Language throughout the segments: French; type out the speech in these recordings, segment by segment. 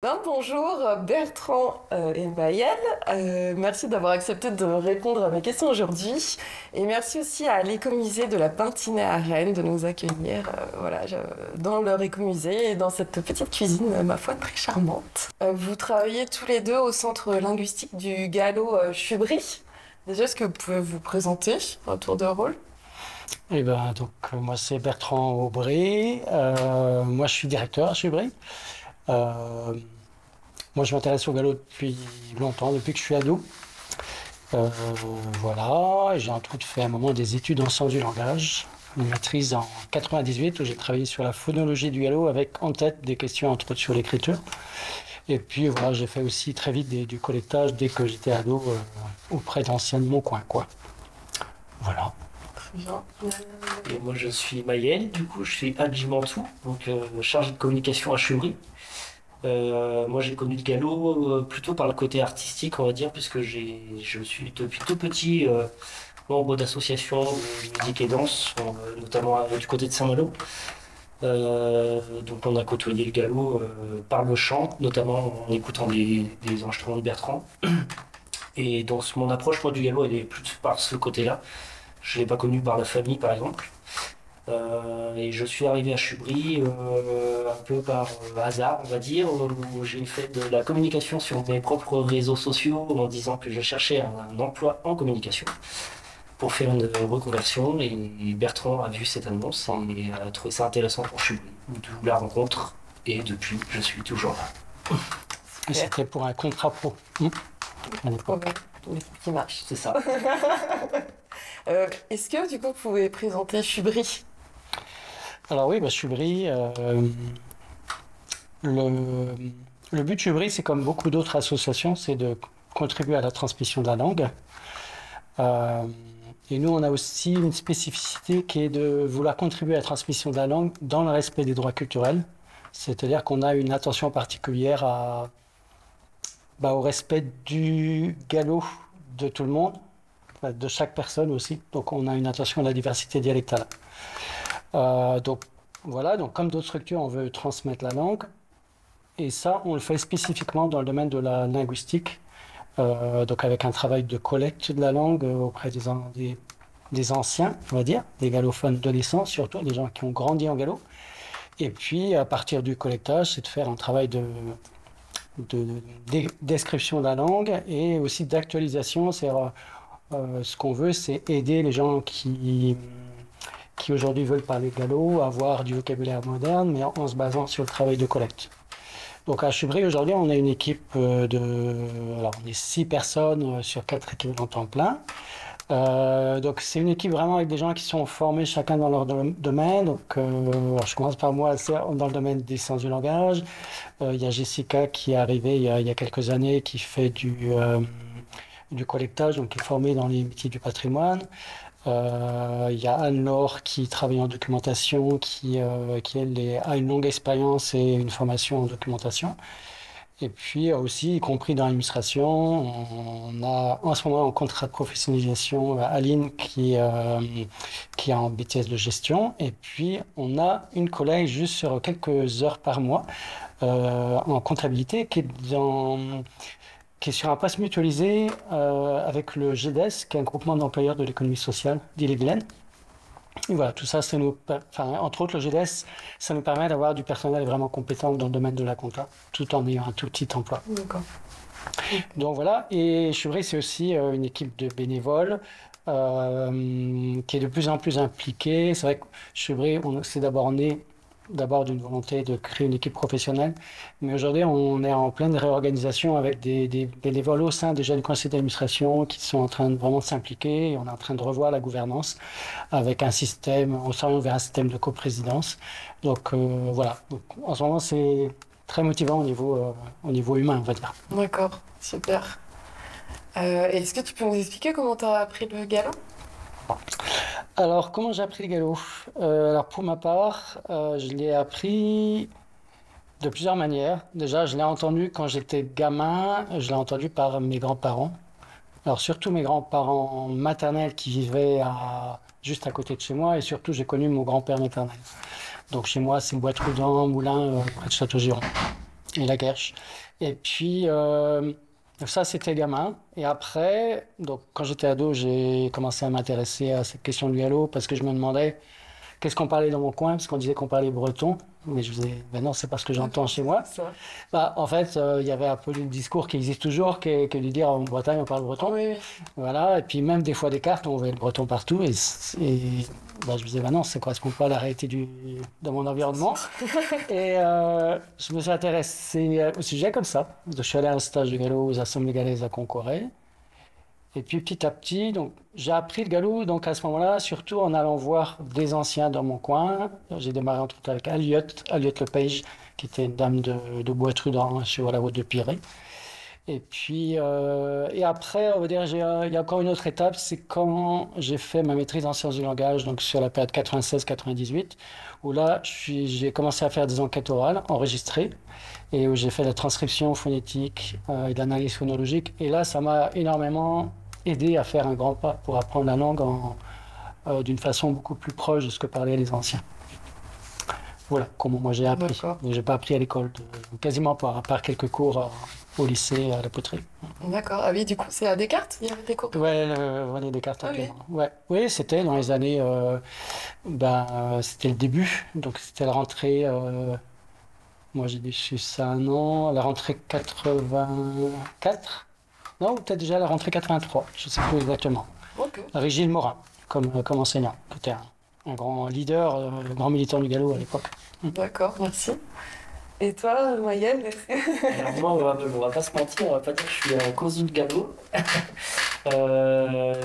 Bonjour Bertrand et Maëlle. Merci d'avoir accepté de répondre à mes questions aujourd'hui. Et merci aussi à l'écomusée de la Pintinée à Rennes de nous accueillir dans leur écomusée et dans cette petite cuisine, ma foi, très charmante. Vous travaillez tous les deux au centre linguistique du Gallo Chubry. Déjà, est-ce que vous pouvez vous présenter à tour de rôle? Moi c'est Bertrand Aubry. Moi je suis directeur à Chubry. Euh, Moi je m'intéresse au galop depuis longtemps, depuis que je suis ado. Euh, voilà, et j'ai entre autres fait à un moment des études en sciences du langage, une maîtrise en 98 où j'ai travaillé sur la phonologie du galop avec en tête des questions entre autres sur l'écriture. Et puis voilà, j'ai fait aussi très vite du collectage dès que j'étais ado auprès d'anciens de mon coin, quoi. Voilà. Très bien. Et moi, je suis Maël, du coup, je suis adjuvantou, donc chargé de communication à Chevry. Moi, j'ai connu le galop plutôt par le côté artistique, on va dire, puisque je suis depuis tout petit membre d'associations de musique et danse, notamment du côté de Saint-Malo. Donc, on a côtoyé le galop par le chant, notamment en écoutant des enregistrements de Bertrand. Et donc, mon approche, moi, du galop, elle est plus par ce côté-là. Je ne l'ai pas connu par la famille, par exemple. Et je suis arrivé à Chubry un peu par hasard, on va dire, où j'ai fait de la communication sur mes propres réseaux sociaux en disant que je cherchais un emploi en communication pour faire une reconversion. Et Bertrand a vu cette annonce et a trouvé ça intéressant pour Chubry, d'où la rencontre. Et depuis, je suis toujours là. Et c'était pour un contrat pro. À l'époque. Ouais, qui marche. C'est ça. Est-ce que du coup vous pouvez présenter Chubry? Alors oui, Chubry, le, le but de Chubry, c'est comme beaucoup d'autres associations, c'est de contribuer à la transmission de la langue. Euh, et nous, on a aussi une spécificité qui est de vouloir contribuer à la transmission de la langue dans le respect des droits culturels. C'est-à-dire qu'on a une attention particulière au respect du galop de tout le monde, de chaque personne aussi. Donc on a une attention à la diversité dialectale. Donc voilà, donc comme d'autres structures, on veut transmettre la langue. Et ça, on le fait spécifiquement dans le domaine de la linguistique, donc avec un travail de collecte de la langue auprès des anciens, on va dire, des gallophones de naissance, surtout des gens qui ont grandi en galop. Et puis, à partir du collectage, c'est de faire un travail de description de la langue et aussi d'actualisation. Ce qu'on veut, c'est aider les gens qui aujourd'hui veulent parler gallo, avoir du vocabulaire moderne, mais en se basant sur le travail de collecte. Donc à Chubry, aujourd'hui, on a une équipe alors on est 6 personnes sur 4 équivalents temps plein. Donc c'est une équipe vraiment avec des gens qui sont formés chacun dans leur domaine. Donc alors je commence par moi, c'est dans le domaine des sciences du langage. Il y a Jessica qui est arrivée il y a quelques années, qui fait du collectage, donc qui est formée dans les métiers du patrimoine. Il y a Anne-Laure qui travaille en documentation, qui elle a une longue expérience et une formation en documentation. Et puis aussi, y compris dans l'administration, on a en ce moment un contrat de professionnalisation Aline qui est en BTS de gestion. Et puis on a une collègue juste sur quelques heures par mois en comptabilité qui est sur un poste mutualisé avec le GEDES, qui est un groupement d'employeurs de l'économie sociale d'Ille-et-Vilaine. Et voilà, tout ça, entre autres, le GEDES, ça nous permet d'avoir du personnel vraiment compétent dans le domaine de la compta, tout en ayant un tout petit emploi. D'accord. Donc voilà, et Chevry, c'est aussi une équipe de bénévoles qui est de plus en plus impliquée. C'est vrai que Chevry, c'est d'abord né d'abord d'une volonté de créer une équipe professionnelle, mais aujourd'hui on est en pleine réorganisation avec des bénévoles au sein déjà du conseil d'administration qui sont en train de vraiment s'impliquer, et on est en train de revoir la gouvernance avec un système, on s'oriente vers un système de coprésidence. Donc voilà, donc, en ce moment c'est très motivant au niveau humain, on va dire. D'accord, super. Est-ce que tu peux nous expliquer comment tu as appris le galop? Alors, comment j'ai appris le galop? Alors, pour ma part, je l'ai appris de plusieurs manières. Déjà, je l'ai entendu quand j'étais gamin, je l'ai entendu par mes grands-parents. Alors, surtout mes grands-parents maternels qui vivaient juste à côté de chez moi, et surtout, j'ai connu mon grand-père maternel. Donc, chez moi, c'est Bois-Trudon, Moulins, près de Château-Giron. et la guerche. Et puis, ça, c'était gamin. Et après, donc, quand j'étais ado, j'ai commencé à m'intéresser à cette question du gallo parce que je me demandais qu'est-ce qu'on parlait dans mon coin, parce qu'on disait qu'on parlait breton. Mais je disais, ben non, c'est pas ce que j'entends chez moi. Ça. Bah, en fait, il y avait un peu le discours qui existe toujours, qui est de dire en Bretagne, on parle breton. Oui, oui. Voilà. Et puis, même des fois, des cartes, on voyait le breton partout. Bah, je me disais, ben non, ça ne correspond pas à la réalité de mon environnement. Et je me suis intéressé au sujet comme ça. Je suis allé à un stage de gallo aux Assemblées galaises à Concoré. Et puis petit à petit, donc, j'ai appris le gallo donc à ce moment-là, surtout en allant voir des anciens dans mon coin. J'ai démarré entre autres avec Aliot Lepage, qui était une dame de Bois-Trudant sur la route de Pirée. Et puis, et après, on va dire, il y a encore une autre étape, c'est quand j'ai fait ma maîtrise en sciences du langage, donc sur la période 96-98, où là, j'ai commencé à faire des enquêtes orales enregistrées, et où j'ai fait la transcription phonétique et de l'analyse phonologique. Et là, ça m'a énormément aidé à faire un grand pas pour apprendre la langue d'une façon beaucoup plus proche de ce que parlaient les anciens. Voilà comment moi j'ai appris. D'accord. J'ai pas appris à l'école, quasiment pas, à part quelques cours au lycée, à la poterie. D'accord. Ah oui, du coup, c'est à Descartes, il y avait des cours. Ouais, René Descartes. Ah oui. Ouais. Oui, c'était dans les années, c'était le début, donc c'était la rentrée. Moi j'ai su ça un an, la rentrée 84. Non, ou peut-être déjà la rentrée 83, je ne sais plus exactement. Ok. Avec Gilles Morin comme enseignant, qui était un grand leader, un grand militant du gallo à l'époque. D'accord, merci. Et toi, Mayel? Alors moi, on va pas se mentir, on va pas dire que je suis un causu de gallo.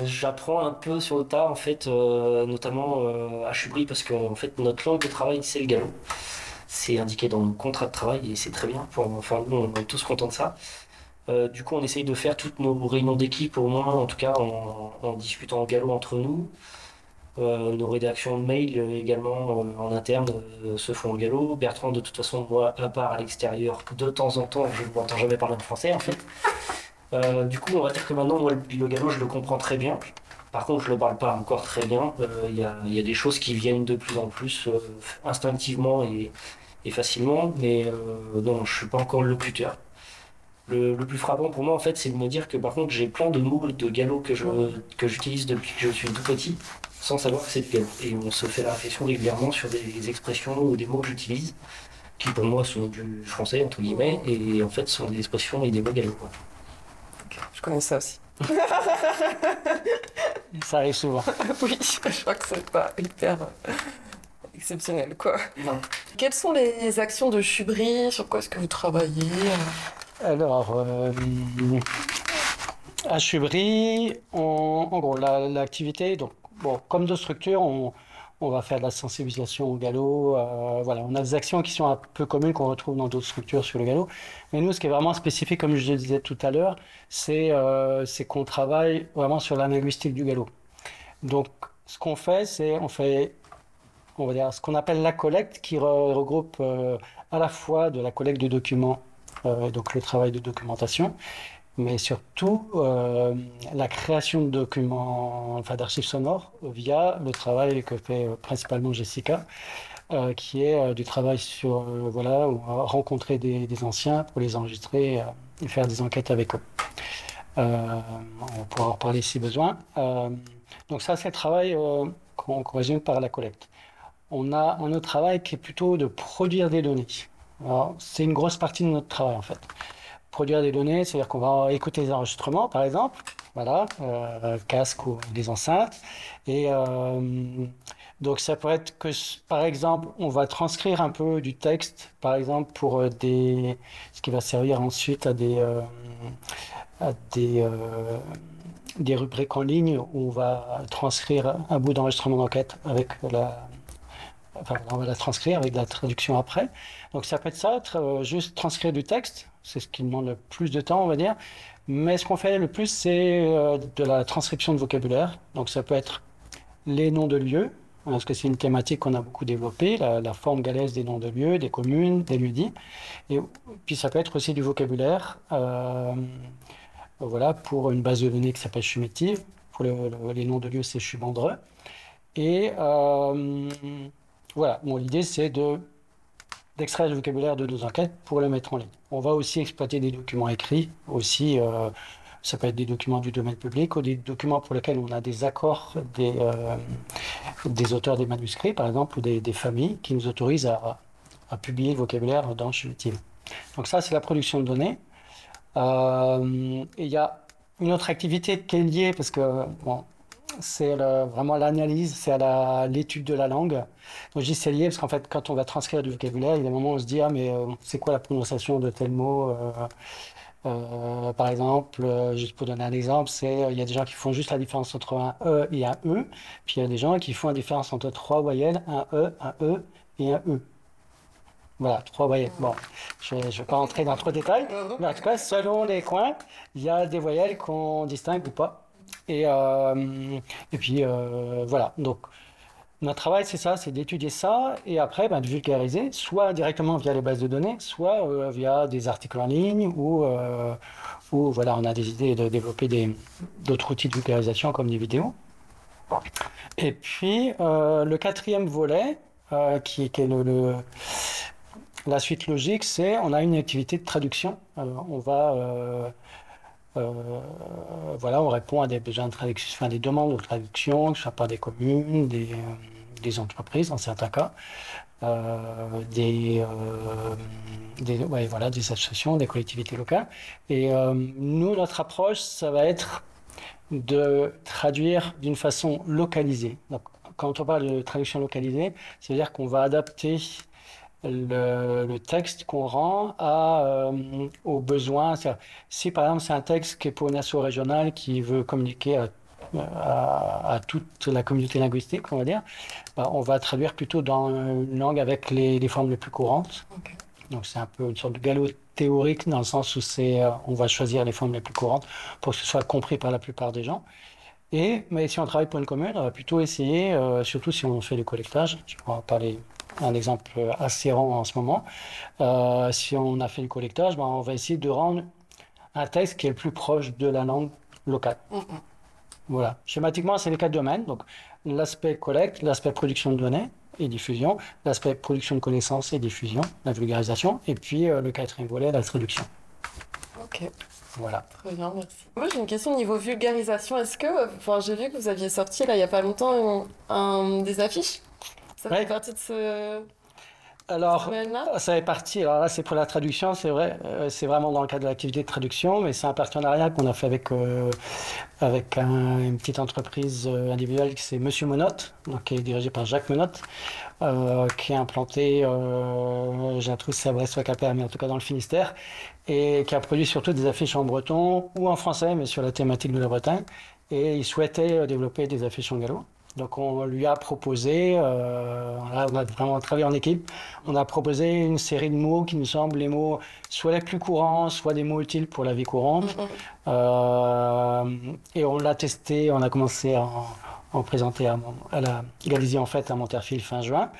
J'apprends un peu sur le tas, en fait, notamment à Chubry, parce que en fait, notre langue de travail, c'est le gallo. C'est indiqué dans le contrat de travail et c'est très bien. Enfin, nous, on est tous contents de ça. Du coup, on essaye de faire toutes nos réunions d'équipe, au moins, en tout cas, en discutant en gallo entre nous. Nos rédactions de mail également en interne se font en gallo. Bertrand, de toute façon, moi, à part à l'extérieur, de temps en temps, je ne m'entends jamais parler en français, en fait. Du coup, on va dire que maintenant, moi, le gallo, je le comprends très bien. Par contre, je ne le parle pas encore très bien. Il y a des choses qui viennent de plus en plus instinctivement et facilement, mais non, je ne suis pas encore locuteur. Le plus frappant pour moi, en fait, c'est de me dire que par contre, j'ai plein de mots de gallo que j'utilise depuis que je suis tout petit, sans savoir que c'est du gallo. Et on se fait la réflexion régulièrement sur des expressions ou des mots que j'utilise, qui pour moi sont du français, entre guillemets, et en fait sont des expressions et des mots gallo, quoi. Je connais ça aussi. Ça arrive souvent. Oui, je crois que c'est pas hyper exceptionnel, quoi. Non. Quelles sont les actions de Chubry? Sur quoi est-ce que vous travaillez? Alors, à Chubry, en gros, l'activité, donc, bon, comme de structure, on va faire de la sensibilisation au galop. Voilà, on a des actions qui sont un peu communes qu'on retrouve dans d'autres structures sur le galop. Mais nous, ce qui est vraiment spécifique, comme je le disais tout à l'heure, c'est qu'on travaille vraiment sur la linguistique du galop. Donc, ce qu'on fait, on va dire, ce qu'on appelle la collecte, qui regroupe à la fois de la collecte de documents, donc le travail de documentation, mais surtout la création de documents, enfin d'archives sonores, via le travail que fait principalement Jessica, qui est du travail sur, voilà, où on va rencontrer des anciens pour les enregistrer et faire des enquêtes avec eux. On pourra en reparler si besoin. Donc ça, c'est le travail qu'on résume par la collecte. On a un autre travail qui est plutôt de produire des données. Alors, c'est une grosse partie de notre travail en fait. Produire des données, c'est-à-dire qu'on va écouter les enregistrements, par exemple, voilà, casque ou des enceintes. Et donc ça pourrait être que, par exemple, on va transcrire un peu du texte, par exemple, pour ce qui va servir ensuite à des rubriques en ligne où on va transcrire un bout d'enregistrement d'enquête avec enfin, on va la transcrire avec de la traduction après. Donc ça peut être ça, juste transcrire du texte, c'est ce qui demande le plus de temps, on va dire. Mais ce qu'on fait le plus, c'est de la transcription de vocabulaire. Donc ça peut être les noms de lieux, parce que c'est une thématique qu'on a beaucoup développée, la forme galaise des noms de lieux, des communes, des lieux-dits. Et puis ça peut être aussi du vocabulaire, voilà, pour une base de données qui s'appelle Chumétive. Pour les noms de lieux, c'est Chubandreux. Et voilà, bon, l'idée c'est de d'extraire le vocabulaire de nos enquêtes pour le mettre en ligne. On va aussi exploiter des documents écrits, aussi, ça peut être des documents du domaine public ou des documents pour lesquels on a des accords des auteurs des manuscrits, par exemple, ou des familles qui nous autorisent à publier le vocabulaire dans Utile. Donc ça, c'est la production de données. Et il y a une autre activité qui est liée, parce que bon, c'est vraiment l'analyse, c'est l'étude de la langue. Donc je dis c'est lié parce qu'en fait, quand on va transcrire du vocabulaire, il y a des moments où on se dit, ah mais c'est quoi la prononciation de tel mot par exemple, juste pour donner un exemple, il y a des gens qui font juste la différence entre un E et un E, puis il y a des gens qui font la différence entre trois voyelles, un E et un E. Voilà, trois voyelles. Bon, je ne vais pas rentrer dans trop de détails, mais en tout cas, selon les coins, il y a des voyelles qu'on distingue ou pas. Et puis, voilà. Donc, notre travail, c'est ça, c'est d'étudier ça et après, de vulgariser, soit directement via les bases de données, soit via des articles en ligne ou voilà, on a des idées de développer d'autres outils de vulgarisation comme des vidéos. Et puis, le quatrième volet, qui est la suite logique, c'est on a une activité de traduction. On va, voilà, on répond à des besoins de traduction, enfin des demandes de traduction, que ce soit par des communes, des entreprises dans certains cas, ouais, voilà, des associations, des collectivités locales. Et nous, notre approche, ça va être de traduire d'une façon localisée. Donc, quand on parle de traduction localisée, c'est-à-dire qu'on va adapter le texte qu'on rend aux besoins. Si par exemple c'est un texte qui est pour une asso régionale qui veut communiquer à toute la communauté linguistique, on va dire, on va traduire plutôt dans une langue avec les formes les plus courantes. Okay. Donc c'est un peu une sorte de galop théorique dans le sens où on va choisir les formes les plus courantes pour que ce soit compris par la plupart des gens. Mais si on travaille pour une commune, on va plutôt essayer, surtout si on fait du collectage, je vais parler un exemple assez rare en ce moment, si on a fait du collectage, on va essayer de rendre un texte qui est le plus proche de la langue locale. Voilà. Schématiquement, c'est les quatre domaines. Donc, l'aspect collecte, l'aspect production de données et diffusion, l'aspect production de connaissances et diffusion, la vulgarisation, et puis le quatrième volet, la traduction. Ok. Voilà. Très bien, merci. Moi, j'ai une question au niveau vulgarisation. Est-ce que, j'ai vu que vous aviez sorti, là, il n'y a pas longtemps, des affiches. Ça fait partie de ce... Alors, ça fait partie, alors là c'est pour la traduction, c'est vrai, c'est vraiment dans le cadre de l'activité de traduction, mais c'est un partenariat qu'on a fait avec une petite entreprise individuelle qui c'est Monsieur Monotte, donc qui est dirigé par Jacques Monotte, qui est implanté, j'ai un truc c'est à Brest ou à Quimper, mais en tout cas dans le Finistère, et qui a produit surtout des affiches en breton ou en français, mais sur la thématique de la Bretagne, et il souhaitait développer des affiches en gallo. Donc on lui a proposé, là on a vraiment travaillé en équipe, on a proposé une série de mots qui nous semblent les mots soit les plus courants, soit des mots utiles pour la vie courante. Et on l'a testé, on a commencé à en présenter à la Galisie en fait à Monterfil fin juin.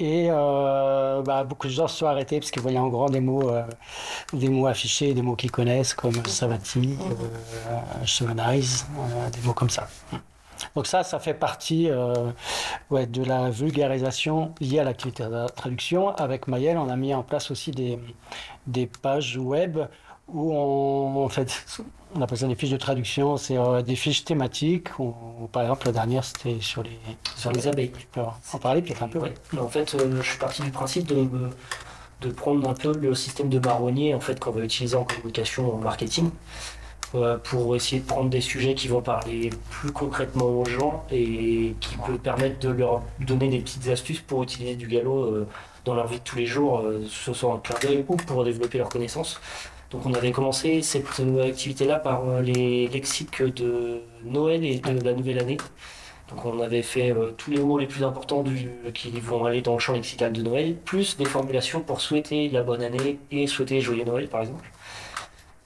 Et beaucoup de gens se sont arrêtés parce qu'ils voyaient en grand des mots affichés, des mots qu'ils connaissent comme Savati, Shemanize, des mots comme ça. Donc ça fait partie de la vulgarisation liée à l'activité de la traduction. Avec Maëlle, on a mis en place aussi des pages web où on appelle ça des fiches de traduction, c'est des fiches thématiques. Par exemple, la dernière, c'était sur les abeilles. Tu peux en parler peut-être un peu? Ouais. En fait, je suis parti du principe de prendre un peu le système de marronnier en fait, qu'on va utiliser en communication, en marketing, pour essayer de prendre des sujets qui vont parler plus concrètement aux gens et qui peuvent permettre de leur donner des petites astuces pour utiliser du gallo dans leur vie de tous les jours, ce soit en clin d'œil ou pour développer leurs connaissances. Donc on avait commencé cette activité-là par les lexiques de Noël et de la nouvelle année. Donc on avait fait tous les mots les plus importants qui vont aller dans le champ lexical de Noël, plus des formulations pour souhaiter la bonne année et souhaiter joyeux Noël par exemple.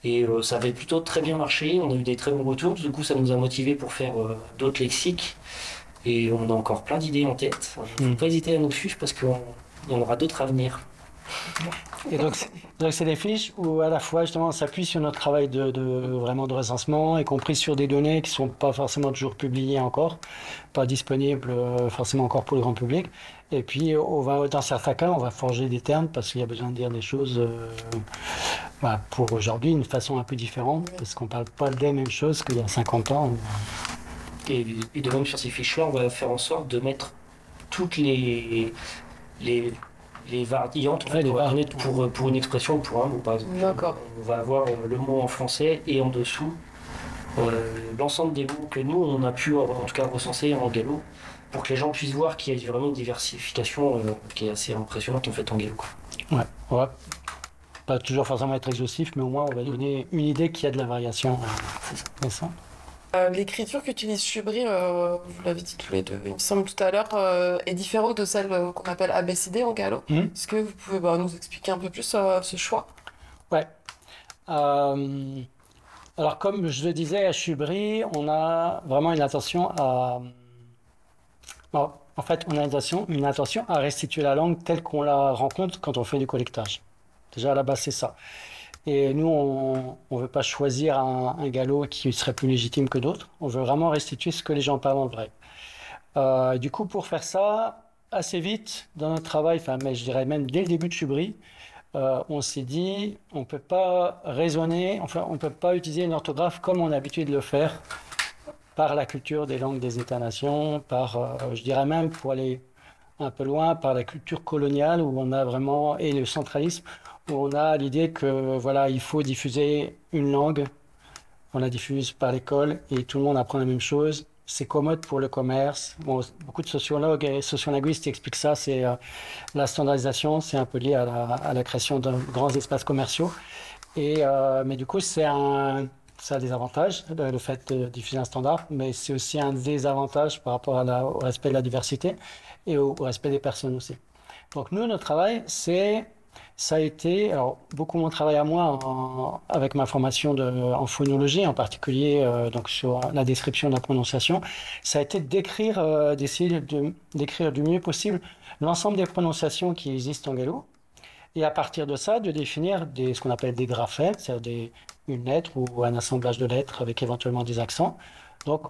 Et ça avait plutôt très bien marché, on a eu des très bons retours, du coup ça nous a motivés pour faire d'autres lexiques. Et on a encore plein d'idées en tête. Il ne faut pas hésiter à nous suivre parce qu'il y en aura d'autres à venir. Et donc c'est des fiches où à la fois justement on s'appuie sur notre travail vraiment de recensement, y compris sur des données qui ne sont pas forcément toujours publiées encore, pas disponibles forcément encore pour le grand public. Et puis, dans certains cas, on va forger des termes parce qu'il y a besoin de dire des choses pour aujourd'hui d'une façon un peu différente, parce qu'on ne parle pas des mêmes choses qu'il y a 50 ans. Et de même sur ces fiches-là, on va faire en sorte de mettre toutes les variantes en fait, qu'on va donner pour une expression ou pour un mot, par exemple. D'accord. On va avoir le mot en français et en dessous l'ensemble des mots que nous, on a pu en tout cas recenser en gallo, pour que les gens puissent voir qu'il y a vraiment une diversification qui est assez impressionnante en fait en gallo. Ouais, on va pas toujours forcément être exhaustif, mais au moins on va donner une idée qu'il y a de la variation. C'est ça. L'écriture qu'utilise Chubry, vous l'avez dit tous les deux, il me semble tout à l'heure, est différente de celle qu'on appelle ABCD en gallo. Est-ce que vous pouvez nous expliquer un peu plus ce choix? Ouais. Alors comme je le disais, à Chubry, on a vraiment une attention à... Bon, en fait, on a une attention à restituer la langue telle qu'on la rencontre quand on fait du collectage. Déjà, à la base, c'est ça. Et nous, on ne veut pas choisir un gallo qui serait plus légitime que d'autres. On veut vraiment restituer ce que les gens parlent en vrai. Du coup, pour faire ça, assez vite, dans notre travail, mais je dirais même dès le début de Chubry, on s'est dit, on ne peut pas raisonner, enfin, on ne peut pas utiliser une orthographe comme on a l'habitude de le faire par la culture des langues des États-nations, je dirais même, pour aller un peu loin, par la culture coloniale où on a vraiment, et le centralisme, où on a l'idée que voilà, il faut diffuser une langue, on la diffuse par l'école et tout le monde apprend la même chose. C'est commode pour le commerce. Bon, beaucoup de sociologues et sociolinguistes expliquent ça, c'est la standardisation, c'est un peu lié à la création de grands espaces commerciaux. Mais du coup, ça a des avantages, le fait de diffuser un standard, mais c'est aussi un désavantage par rapport au respect de la diversité et au respect des personnes aussi. Donc nous, notre travail, ça a été, alors beaucoup mon travail à moi avec ma formation en phonologie, en particulier donc sur la description de la prononciation, ça a été d'essayer d'écrire du mieux possible l'ensemble des prononciations qui existent en gallo, et à partir de ça, de définir ce qu'on appelle des graphèmes, c'est-à-dire une lettre ou un assemblage de lettres avec éventuellement des accents. Donc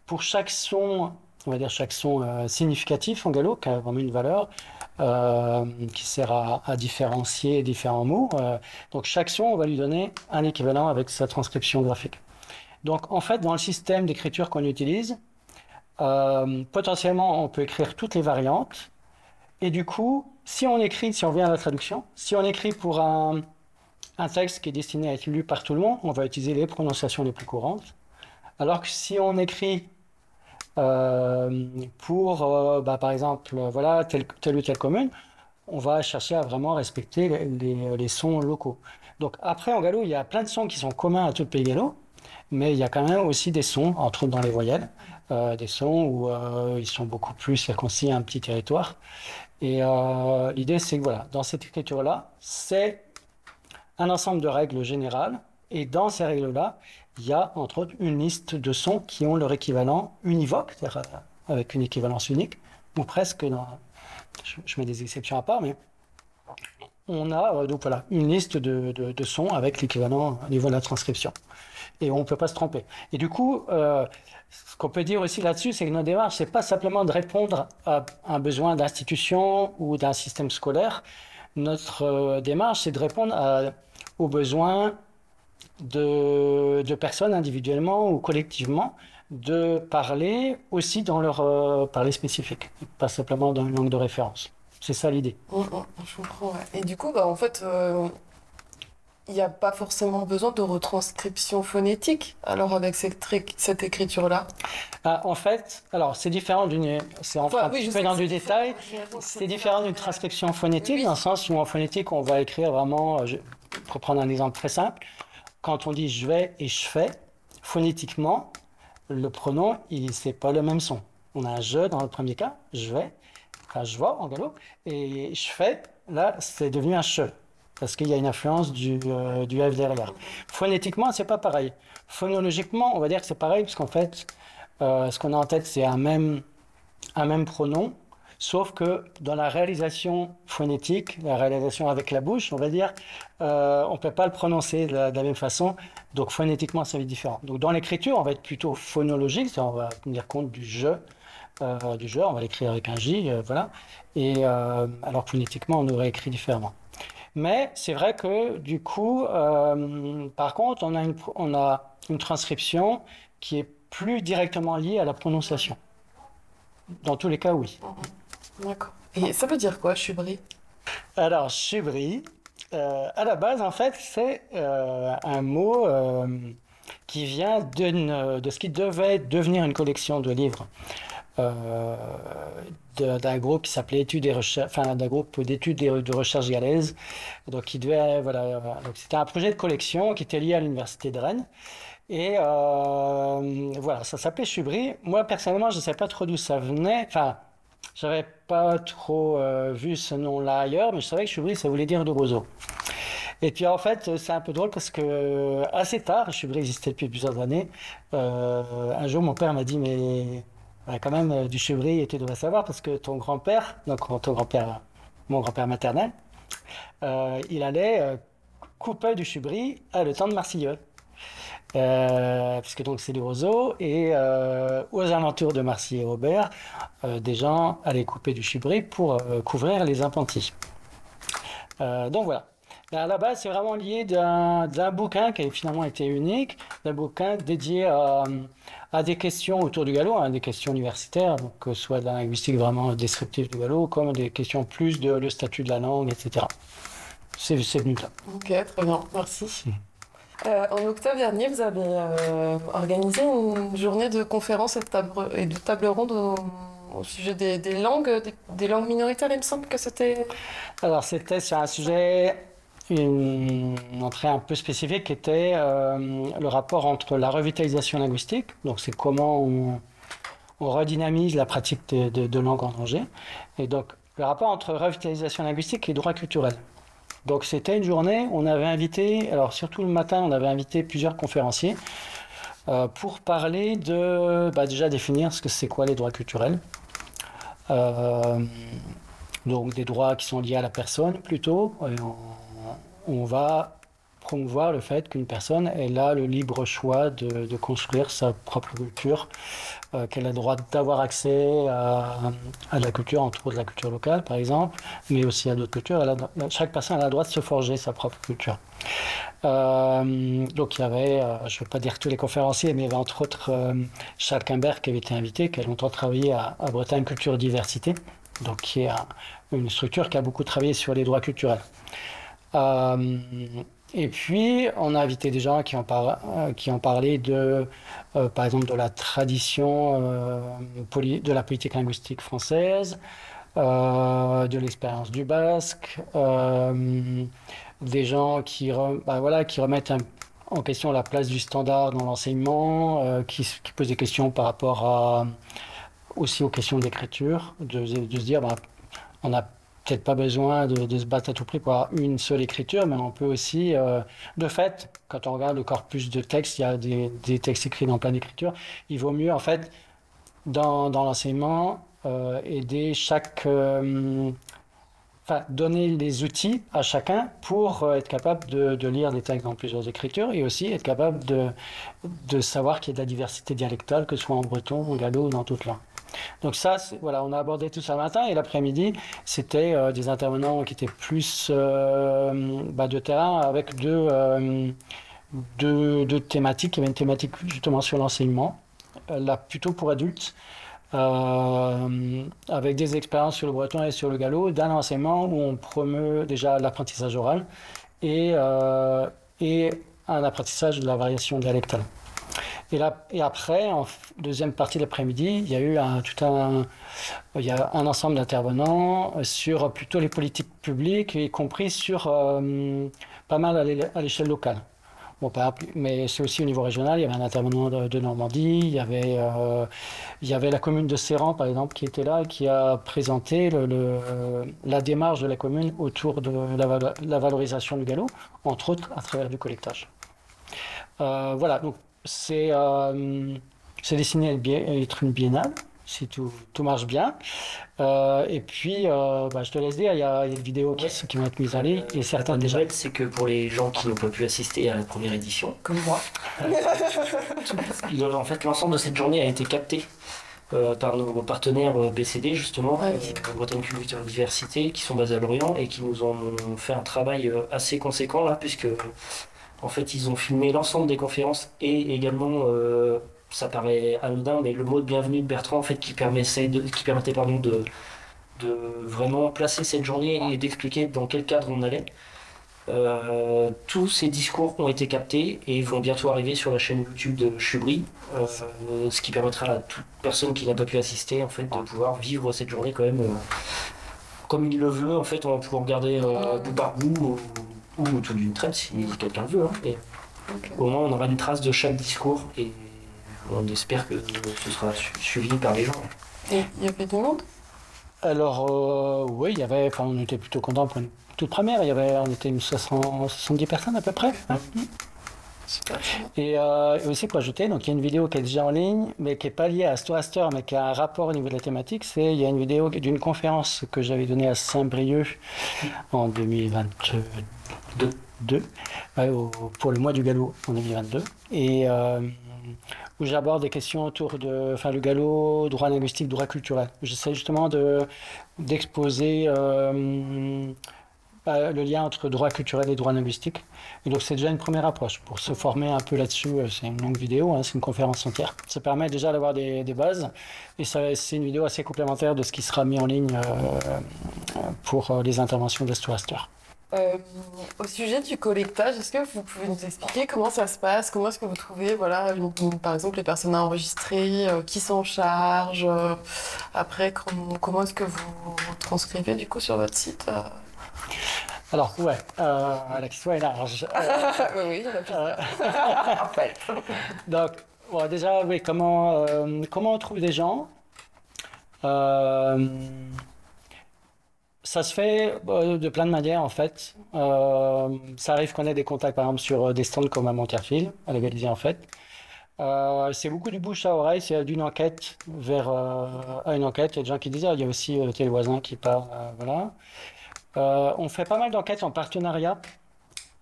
pour chaque son, on va dire chaque son significatif en gallo, qui a vraiment une valeur, qui sert à différencier différents mots. Donc chaque son, on va lui donner un équivalent avec sa transcription graphique. Donc en fait, dans le système d'écriture qu'on utilise, potentiellement, on peut écrire toutes les variantes. Et du coup, si on vient à la traduction, si on écrit pour un texte qui est destiné à être lu par tout le monde, on va utiliser les prononciations les plus courantes. Alors que si on écrit par exemple, voilà, telle ou telle commune, on va chercher à vraiment respecter les sons locaux. Donc après, en gallo, il y a plein de sons qui sont communs à tout le pays gallo, mais il y a quand même aussi des sons, entre autres dans les voyelles, des sons où ils sont beaucoup plus circoncis à un petit territoire. Et l'idée, c'est que voilà, dans cette écriture-là, c'est un ensemble de règles générales, et dans ces règles-là, il y a entre autres une liste de sons qui ont leur équivalent univoque, c'est-à-dire avec une équivalence unique, ou presque, je mets des exceptions à part, mais on a donc voilà, une liste de sons avec l'équivalent au niveau de la transcription. Et on ne peut pas se tromper. Et du coup, ce qu'on peut dire aussi là-dessus, c'est que notre démarche, c'est pas simplement de répondre à un besoin d'institution ou d'un système scolaire. Notre démarche, c'est de répondre aux besoins de personnes individuellement ou collectivement, de parler aussi dans leur parler spécifique, pas simplement dans une langue de référence. C'est ça l'idée. Je comprends, ouais. Et du coup, en fait, il n'y a pas forcément besoin de retranscription phonétique, alors avec cette écriture-là? En fait, alors c'est différent c'est en un petit peu dans du détail, c'est différent d'une transcription phonétique, dans le sens où en phonétique, on va écrire vraiment, pour prendre un exemple très simple, quand on dit je vais et je fais, phonétiquement, le pronom, c'est pas le même son. On a un je dans le premier cas, je vais, enfin je vais en gallo, et je fais, là, c'est devenu un che, parce qu'il y a une influence du F derrière. Phonétiquement, c'est pas pareil. Phonologiquement, on va dire que c'est pareil, parce qu'en fait, ce qu'on a en tête, c'est un même pronom, sauf que dans la réalisation phonétique, la réalisation avec la bouche, on va dire, on ne peut pas le prononcer de la même façon, donc phonétiquement, ça va être différent. Donc dans l'écriture, on va être plutôt phonologique, c'est-à-dire on va tenir compte du je, du jeu, on va l'écrire avec un J, voilà. Et alors phonétiquement, on aurait écrit différemment. Mais c'est vrai que du coup, par contre, on a une transcription qui est plus directement liée à la prononciation. Dans tous les cas, oui. D'accord. Et ça veut dire quoi, chubri? Alors, chubri, à la base, en fait, c'est un mot qui vient de ce qui devait devenir une collection de livres euh, d'un groupe qui s'appelait Études et Recherches, enfin d'un groupe d'études et de recherche galaise. Donc, qui devait, voilà, donc c'était un projet de collection qui était lié à l'université de Rennes. Et voilà, ça s'appelait Chubri. Moi, personnellement, je ne savais pas trop d'où ça venait. Enfin, j'avais pas trop vu ce nom-là ailleurs, mais je savais que Chubri, ça voulait dire de roseau. Et puis en fait, c'est un peu drôle parce que assez tard, Chubri existait depuis plusieurs années. Un jour, mon père m'a dit, mais quand même, du Chubri, et tu devrais savoir parce que ton grand-père, donc ton grand-père, mon grand-père maternel, il allait couper du Chubri à le temps de Marcilleul. Puisque donc c'est du roseau et aux alentours de Marcy et Robert, des gens allaient couper du chibri pour couvrir les impentis. Donc voilà. À la base, c'est vraiment lié d'un bouquin qui a finalement été unique, d'un bouquin dédié à des questions autour du gallo, hein, des questions universitaires, donc que ce soit de la linguistique vraiment descriptive du gallo, comme des questions plus de le statut de la langue, etc. C'est venu de là. Ok, très bien, merci. En octobre dernier, vous avez organisé une journée de conférences et de table ronde au sujet des langues, des langues minoritaires, il me semble que c'était... Alors, c'était sur un sujet, une entrée un peu spécifique qui était le rapport entre la revitalisation linguistique, donc c'est comment on redynamise la pratique de langue en danger, et donc le rapport entre revitalisation linguistique et droit culturel. Donc c'était une journée, on avait invité, alors surtout le matin, on avait invité plusieurs conférenciers pour parler déjà définir ce que c'est quoi les droits culturels. Donc des droits qui sont liés à la personne plutôt. Et on va promouvoir le fait qu'une personne elle a le libre choix de construire sa propre culture, qu'elle a le droit d'avoir accès à la culture, entre autres la culture locale par exemple, mais aussi à d'autres cultures. Chaque personne a le droit de se forger sa propre culture. Donc il y avait, je ne vais pas dire tous les conférenciers, mais il y avait entre autres Charles Quimbert qui avait été invité, qui a longtemps travaillé à Bretagne Culture Diversité, donc qui est une structure qui a beaucoup travaillé sur les droits culturels. Et puis, on a invité des gens qui ont parlé par exemple, de la tradition de la politique linguistique française, de l'expérience du basque, des gens qui remettent en question la place du standard dans l'enseignement, qui posent des questions par rapport aussi aux questions d'écriture, de se dire, on n'a peut-être pas besoin de se battre à tout prix pour avoir une seule écriture, mais on peut aussi, de fait, quand on regarde le corpus de textes, il y a des textes écrits dans plein d'écritures, il vaut mieux, en fait, dans l'enseignement, aider donner les outils à chacun pour être capable de lire des textes dans plusieurs écritures et aussi être capable de savoir qu'il y a de la diversité dialectale, que ce soit en breton, en gallo ou dans toute langue. Donc ça, voilà, on a abordé tout ça le matin et l'après-midi, c'était des intervenants qui étaient plus de terrain avec deux thématiques. Il y avait une thématique justement sur l'enseignement, là plutôt pour adultes, avec des expériences sur le breton et sur le gallo, d'un enseignement où on promeut déjà l'apprentissage oral et un apprentissage de la variation dialectale. Et après, en deuxième partie de l'après-midi, il y a eu un ensemble d'intervenants sur plutôt les politiques publiques, y compris sur pas mal à l'échelle locale. Bon, mais c'est aussi au niveau régional. Il y avait un intervenant de Normandie, il y avait la commune de Serran, par exemple, qui était là et qui a présenté la démarche de la commune autour de la valorisation du gallo, entre autres à travers du collectage. Voilà, donc c'est destiné à être une biennale, si tout marche bien. Et puis, je te laisse dire, il y a des vidéos qui vont être mises en ligne. Et certaines déjà. C'est que pour les gens qui n'ont pas pu assister à la première édition, Comme moi. en fait, l'ensemble de cette journée a été capté par nos partenaires BCD, justement, Ouais. Bretagne Culture et Diversité, qui sont basés à Lorient et qui nous ont fait un travail assez conséquent là, puisque en fait ils ont filmé l'ensemble des conférences et également, ça paraît anodin, mais le mot de bienvenue de Bertrand, en fait, qui permettait pardon, de vraiment placer cette journée et d'expliquer dans quel cadre on allait. Tous ces discours ont été captés et vont bientôt arriver sur la chaîne YouTube de Chubry, ce qui permettra à toute personne qui n'a pas pu assister en fait de pouvoir vivre cette journée quand même comme il le veut. En fait, on va pouvoir regarder bout par bout ou tout d'une traite si quelqu'un le veut. Hein. Et Ok. au moins, on aura une trace de chaque discours et on espère que ce sera suivi par les gens. Et il y avait du monde? Alors, oui, il y avait, enfin, on était plutôt contents pour une toute première. On était une 70 personnes à peu près. Hein. Super. Et aussi, pour ajouter, donc il y a une vidéo qui est déjà en ligne, mais qui n'est pas liée à Stoaster, mais qui a un rapport au niveau de la thématique. Il y a une vidéo d'une conférence que j'avais donnée à Saint-Brieuc en 2022, pour le mois du galop en 2022. Et où j'aborde des questions autour de, enfin, le galop, droit linguistique, droit culturel. J'essaie justement d'exposer le lien entre droit culturel et droit linguistique. Et donc c'est déjà une première approche. Pour se former un peu là-dessus, c'est une longue vidéo, hein, c'est une conférence entière. Ça permet déjà d'avoir des bases. Et c'est une vidéo assez complémentaire de ce qui sera mis en ligne pour les interventions d'Astoaster. Au sujet du collectage, est-ce que vous pouvez nous expliquer comment ça se passe? Comment est-ce que vous trouvez, voilà, par exemple, les personnes à enregistrer, qui s'en charge? Après, comment est-ce que vous transcrivez du coup sur votre site? Alors, ouais, la question est large. Oui, oui, il y en a plusieurs. En fait. Donc, bon, déjà, oui, comment on trouve des gens? Ça se fait de plein de manières en fait. Ça arrive qu'on ait des contacts par exemple sur des stands comme à Monterfil, à la Galisie en fait. C'est beaucoup du bouche à oreille, c'est d'une enquête à une enquête. Il y a des gens qui disent, ah, il y a aussi tel voisin qui part, voilà. On fait pas mal d'enquêtes en partenariat.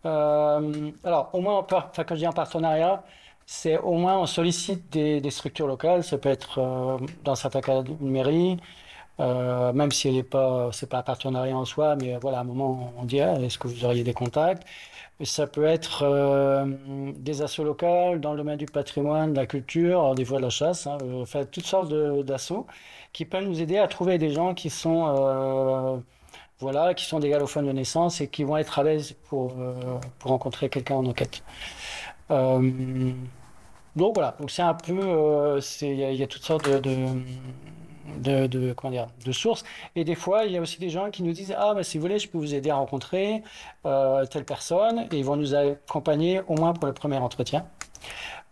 Alors, au moins, enfin, quand je dis en partenariat, c'est au moins on sollicite des structures locales. Ça peut être dans certains cas une mairie. Même si c'est pas un partenariat en soi, mais voilà, à un moment, on dit, ah, est-ce que vous auriez des contacts? Et ça peut être des assos locales dans le domaine du patrimoine, de la culture, des fois de la chasse, hein, enfin, toutes sortes d'assos qui peuvent nous aider à trouver des gens qui sont, voilà, qui sont des galophones de naissance et qui vont être à l'aise pour rencontrer quelqu'un en enquête. Donc voilà, donc c'est un peu, il y a toutes sortes comment dire, de sources. Et des fois, il y a aussi des gens qui nous disent, ah, bah, si vous voulez, je peux vous aider à rencontrer telle personne, et ils vont nous accompagner au moins pour le premier entretien.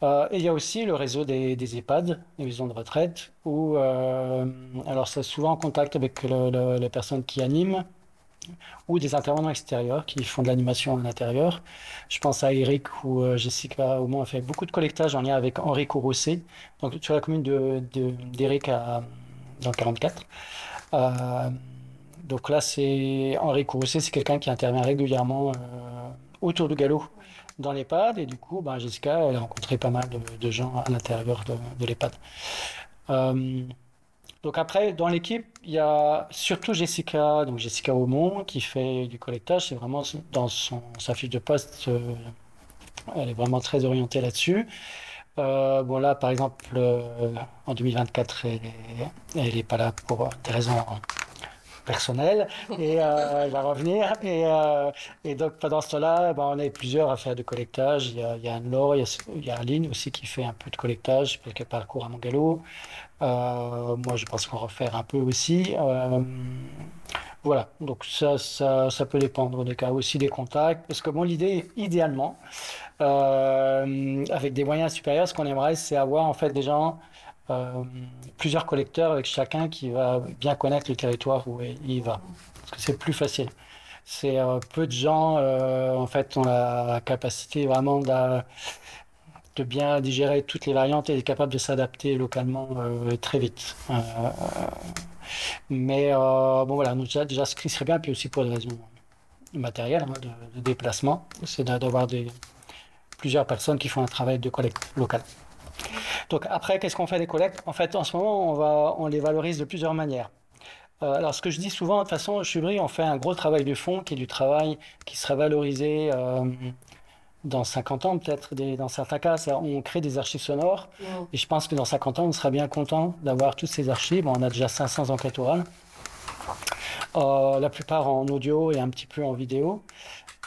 Et il y a aussi le réseau des EHPAD, les maisons de retraite, où, alors c'est souvent en contact avec les personnes qui animent, ou des intervenants extérieurs qui font de l'animation à l'intérieur. Je pense à Eric ou Jessica Aumont a fait beaucoup de collectage en lien avec Henri Courroucé, donc sur la commune d'Eric dans le 44. Donc là, c'est Henri Courroucé, c'est quelqu'un qui intervient régulièrement autour du galop dans l'EHPAD, et du coup, ben, Jessica, elle a rencontré pas mal de gens à l'intérieur de l'EHPAD. Donc après, dans l'équipe, il y a surtout Jessica, donc Jessica Aumont, qui fait du collectage. C'est vraiment dans sa fiche de poste, elle est vraiment très orientée là-dessus. Bon là, par exemple, en 2024, elle est pas là pour des raisons personnelles et elle va revenir. Et donc pendant ce temps-là, ben, on est plusieurs à faire du collectage. Il y a Anne-Laure, il y a Aline aussi qui fait un peu de collectage, parce qu'elle parcourt à mon galop. Moi, je pense qu'on va refaire un peu aussi. Voilà, donc ça peut dépendre des cas, aussi des contacts. Parce que bon, l'idée, idéalement, avec des moyens supérieurs, ce qu'on aimerait, c'est avoir en fait des gens, plusieurs collecteurs avec chacun qui va bien connaître le territoire où il va. Parce que c'est plus facile. C'est peu de gens, en fait, ont la capacité vraiment de bien digérer toutes les variantes et est capable de s'adapter localement très vite. Mais bon voilà, donc déjà ce qui serait bien, puis aussi pour des raisons matérielles, hein, de déplacement, c'est d'avoir plusieurs personnes qui font un travail de collecte local. Donc après, qu'est-ce qu'on fait des collectes? En fait, en ce moment, on les valorise de plusieurs manières. Alors, ce que je dis souvent, de toute façon, chez Brie, on fait un gros travail de fond qui est du travail qui sera valorisé dans 50 ans, peut-être, dans certains cas. On crée des archives sonores. Et je pense que dans 50 ans, on sera bien content d'avoir toutes ces archives. On a déjà 500 enquêtes orales. La plupart en audio et un petit peu en vidéo.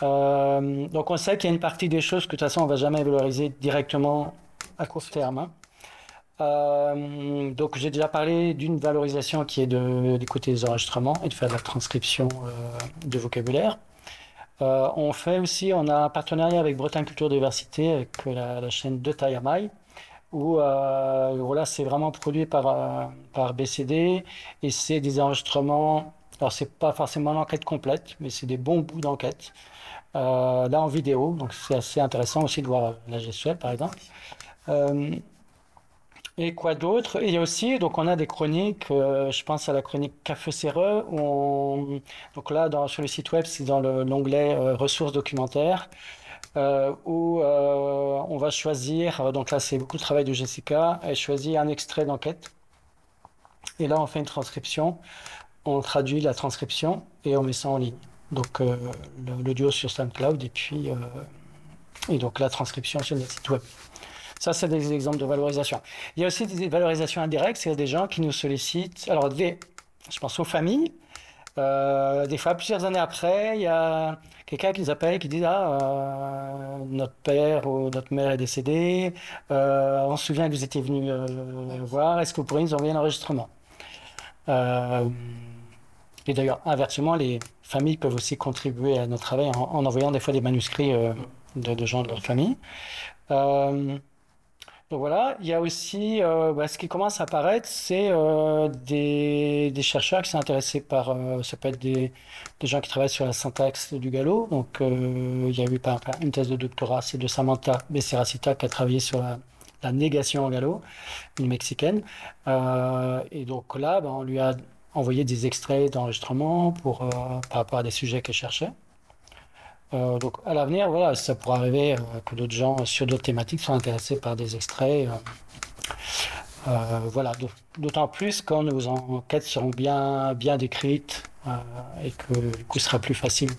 Donc on sait qu'il y a une partie des choses que de toute façon on ne va jamais valoriser directement à court terme. Donc j'ai déjà parlé d'une valorisation qui est d'écouter les enregistrements et de faire de la transcription de vocabulaire. On a un partenariat avec Bretagne Culture Diversité, avec la chaîne de Tayamai, où voilà, c'est vraiment produit par BCD et c'est des enregistrements. Alors c'est pas forcément l'enquête complète, mais c'est des bons bouts d'enquête. Là en vidéo, donc c'est assez intéressant aussi de voir la gestuelle par exemple. Et quoi d'autre? Il y a aussi, donc on a des chroniques, je pense à la chronique Café Séreux, donc là sur le site web, c'est dans l'onglet ressources documentaires, où on va choisir, donc là c'est beaucoup de travail de Jessica, elle choisit un extrait d'enquête, et là on fait une transcription, on traduit la transcription et on met ça en ligne. Donc l'audio sur SoundCloud et donc la transcription sur le site web. Ça, c'est des exemples de valorisation. Il y a aussi des valorisations indirectes, c'est des gens qui nous sollicitent. Alors, je pense aux familles. Des fois, plusieurs années après, il y a quelqu'un qui nous appelle qui dit notre père ou notre mère est décédé, on se souvient que vous étiez venu voir, est-ce que vous pourriez nous envoyer un enregistrement? Et d'ailleurs, inversement, les familles peuvent aussi contribuer à notre travail en envoyant des fois des manuscrits de gens de leur famille. Donc voilà, il y a aussi ce qui commence à apparaître, c'est des chercheurs qui sont intéressés par, ça peut être des gens qui travaillent sur la syntaxe du gallo. Donc il y a eu par exemple une thèse de doctorat, c'est de Samantha Becerracita qui a travaillé sur la négation en gallo, une Mexicaine. Et donc là, on lui a envoyé des extraits d'enregistrement par rapport à des sujets qu'elle cherchait. Donc à l'avenir, voilà, ça pourrait arriver que d'autres gens sur d'autres thématiques soient intéressés par des extraits. Voilà, d'autant plus quand nos enquêtes seront bien décrites et que du coup, ce sera plus facile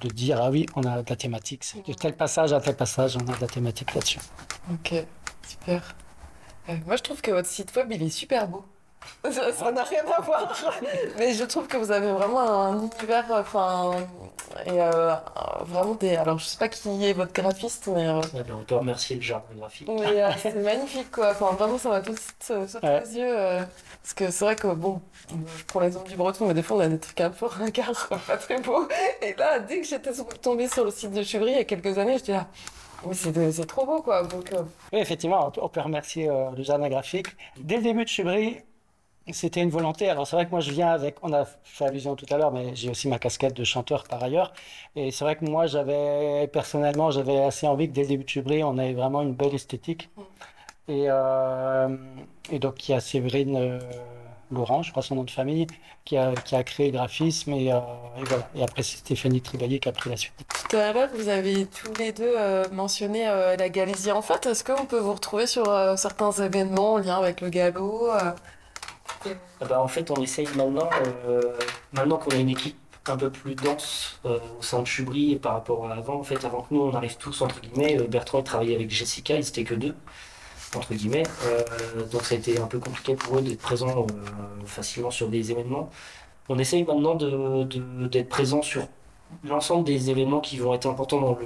de dire ah oui, on a de la thématique. De tel passage à tel passage, on a de la thématique là-dessus. Ok, super. Moi, je trouve que votre site web, il est super beau. Ça n'a rien à voir. Mais je trouve que vous avez vraiment un univers, vraiment des. Alors, je sais pas qui est votre graphiste, mais. On peut remercier le jardin graphique. Mais c'est magnifique, quoi. Enfin, vraiment, ça m'a tout de suite sauté aux yeux. Parce que c'est vrai que, bon, pour l'exemple du breton, mais des fois, on a des trucs un peu ringards, pas très beaux. Et là, dès que j'étais tombée sur le site de Chevry il y a quelques années, j'étais là. Oui, c'est trop beau, quoi. Donc, Oui, effectivement, on peut remercier le jardin graphique. Dès le début de Chevry, c'était une volonté. Alors c'est vrai que moi je viens avec, on a fait allusion tout à l'heure, mais j'ai aussi ma casquette de chanteur par ailleurs. Et c'est vrai que moi personnellement, j'avais assez envie que dès le début de Chevry, on ait vraiment une belle esthétique. Et donc il y a Séverine Laurent, je crois son nom de famille, qui a créé le graphisme et voilà. Et après c'est Stéphanie Tribalier qui a pris la suite. Tout à l'heure, vous avez tous les deux mentionné la Galésie. En fait, est-ce qu'on peut vous retrouver sur certains événements en lien avec le galop En fait, on essaye maintenant qu'on a une équipe un peu plus dense au sein de Chubry par rapport à avant. En fait, avant que nous, on arrive tous, entre guillemets, Bertrand il travaillait avec Jessica, ils étaient que deux, entre guillemets. Donc ça a été un peu compliqué pour eux d'être présents facilement sur des événements. On essaye maintenant d'être présents sur l'ensemble des événements qui vont être importants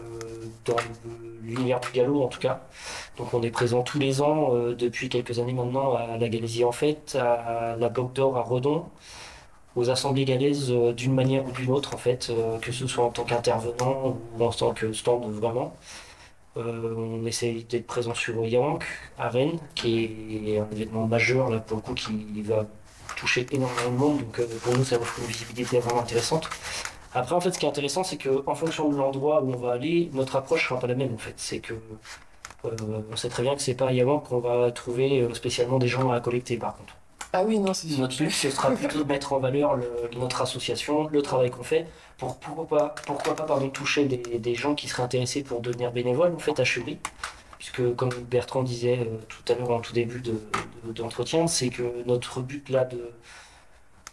dans l'univers du galop en tout cas. Donc on est présent tous les ans depuis quelques années maintenant à la Galésie en fait, à la Boque d'Or à Redon, aux assemblées galaises d'une manière ou d'une autre en fait, que ce soit en tant qu'intervenant ou en tant que stand vraiment. On essaye d'être présent sur Yaounk à Rennes, qui est un événement majeur là pour le coup qui va toucher énormément de monde, donc pour nous ça offre une visibilité vraiment intéressante. Après, en fait, ce qui est intéressant, c'est qu'en fonction de l'endroit où on va aller, notre approche sera pas la même, en fait. C'est que on sait très bien que c'est pas à Yaounk qu'on va trouver spécialement des gens à collecter, par contre. Ah oui, non, c'est sûr. Notre but, ce sera plutôt de mettre en valeur notre association, le travail qu'on fait, pourquoi pas toucher des gens qui seraient intéressés pour devenir bénévoles, en fait, à Chevry. puisque comme Bertrand disait tout à l'heure en tout début d'entretien, c'est que notre but là de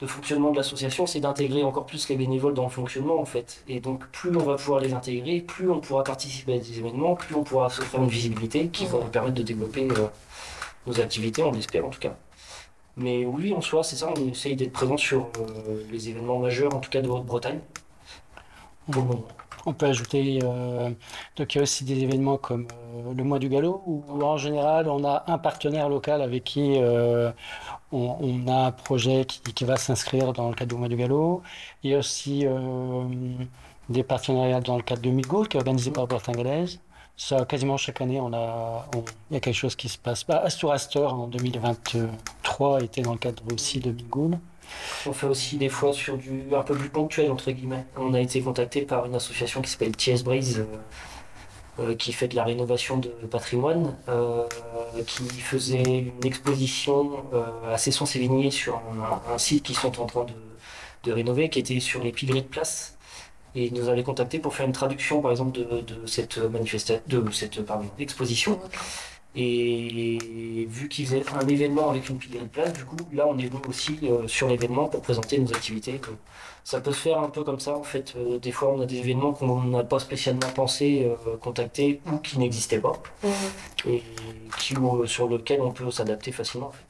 fonctionnement de l'association, c'est d'intégrer encore plus les bénévoles dans le fonctionnement en fait. Et donc plus on va pouvoir les intégrer, plus on pourra participer à des événements, plus on pourra se faire une visibilité qui va nous permettre de développer nos activités, on l'espère en tout cas. Mais oui, en soi, c'est ça, on essaye d'être présent sur les événements majeurs, en tout cas de Haute-Bretagne. Pour le moment. On peut ajouter, donc il y a aussi des événements comme le mois du galop, où en général on a un partenaire local avec qui on a un projet qui va s'inscrire dans le cadre du mois du galop. Il y a aussi des partenariats dans le cadre de Migoul, qui est organisé par Bretagne Galaise. Ça, quasiment chaque année, il y a quelque chose qui se passe. Astor Astor en 2023 était dans le cadre aussi de Migoul. On fait aussi des fois sur du un peu plus ponctuel, entre guillemets. On a été contacté par une association qui s'appelle TS Breeze, qui fait de la rénovation de patrimoine, qui faisait une exposition à Cesson-Sévigné sur un site qu'ils sont en train de rénover, qui était sur les piliers de place. Et ils nous avaient contacté pour faire une traduction, par exemple, de cette exposition. Et vu qu'ils faisaient un événement avec une pilière de place, du coup, là, on est venu aussi sur l'événement pour présenter nos activités. Donc, ça peut se faire un peu comme ça, en fait. Des fois, on a des événements qu'on n'a pas spécialement pensé contacter ou qui n'existaient pas, et sur lesquels on peut s'adapter facilement, en fait.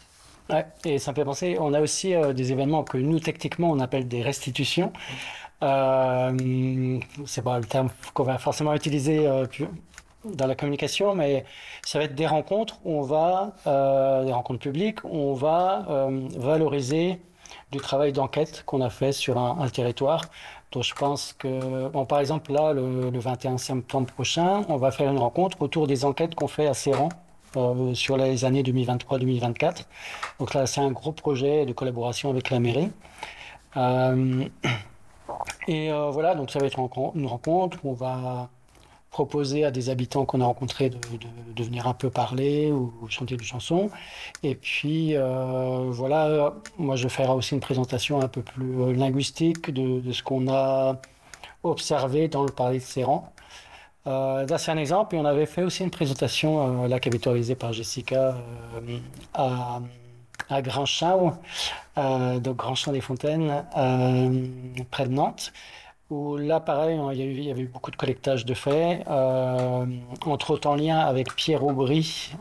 Ouais, et ça me fait penser, on a aussi des événements que nous, techniquement, on appelle des restitutions. C'est pas le terme qu'on va forcément utiliser dans la communication, mais ça va être des rencontres où des rencontres publiques, où on va valoriser du travail d'enquête qu'on a fait sur un territoire. Donc je pense que, bon, par exemple, là, le 21 septembre prochain, on va faire une rencontre autour des enquêtes qu'on fait à Séran sur les années 2023-2024. Donc là, c'est un gros projet de collaboration avec la mairie. Voilà, donc ça va être une rencontre où on va proposer à des habitants qu'on a rencontrés de venir un peu parler ou chanter des chansons. Et puis voilà, moi je ferai aussi une présentation un peu plus linguistique de ce qu'on a observé dans le parler de Séran. Là c'est un exemple, et on avait fait aussi une présentation là qui avait été réalisée par Jessica à Grinchamp, donc Grinchamp des Fontaines, près de Nantes, où là, pareil, il y avait eu beaucoup de collectage de faits, entre autres en lien avec Pierre Aubry,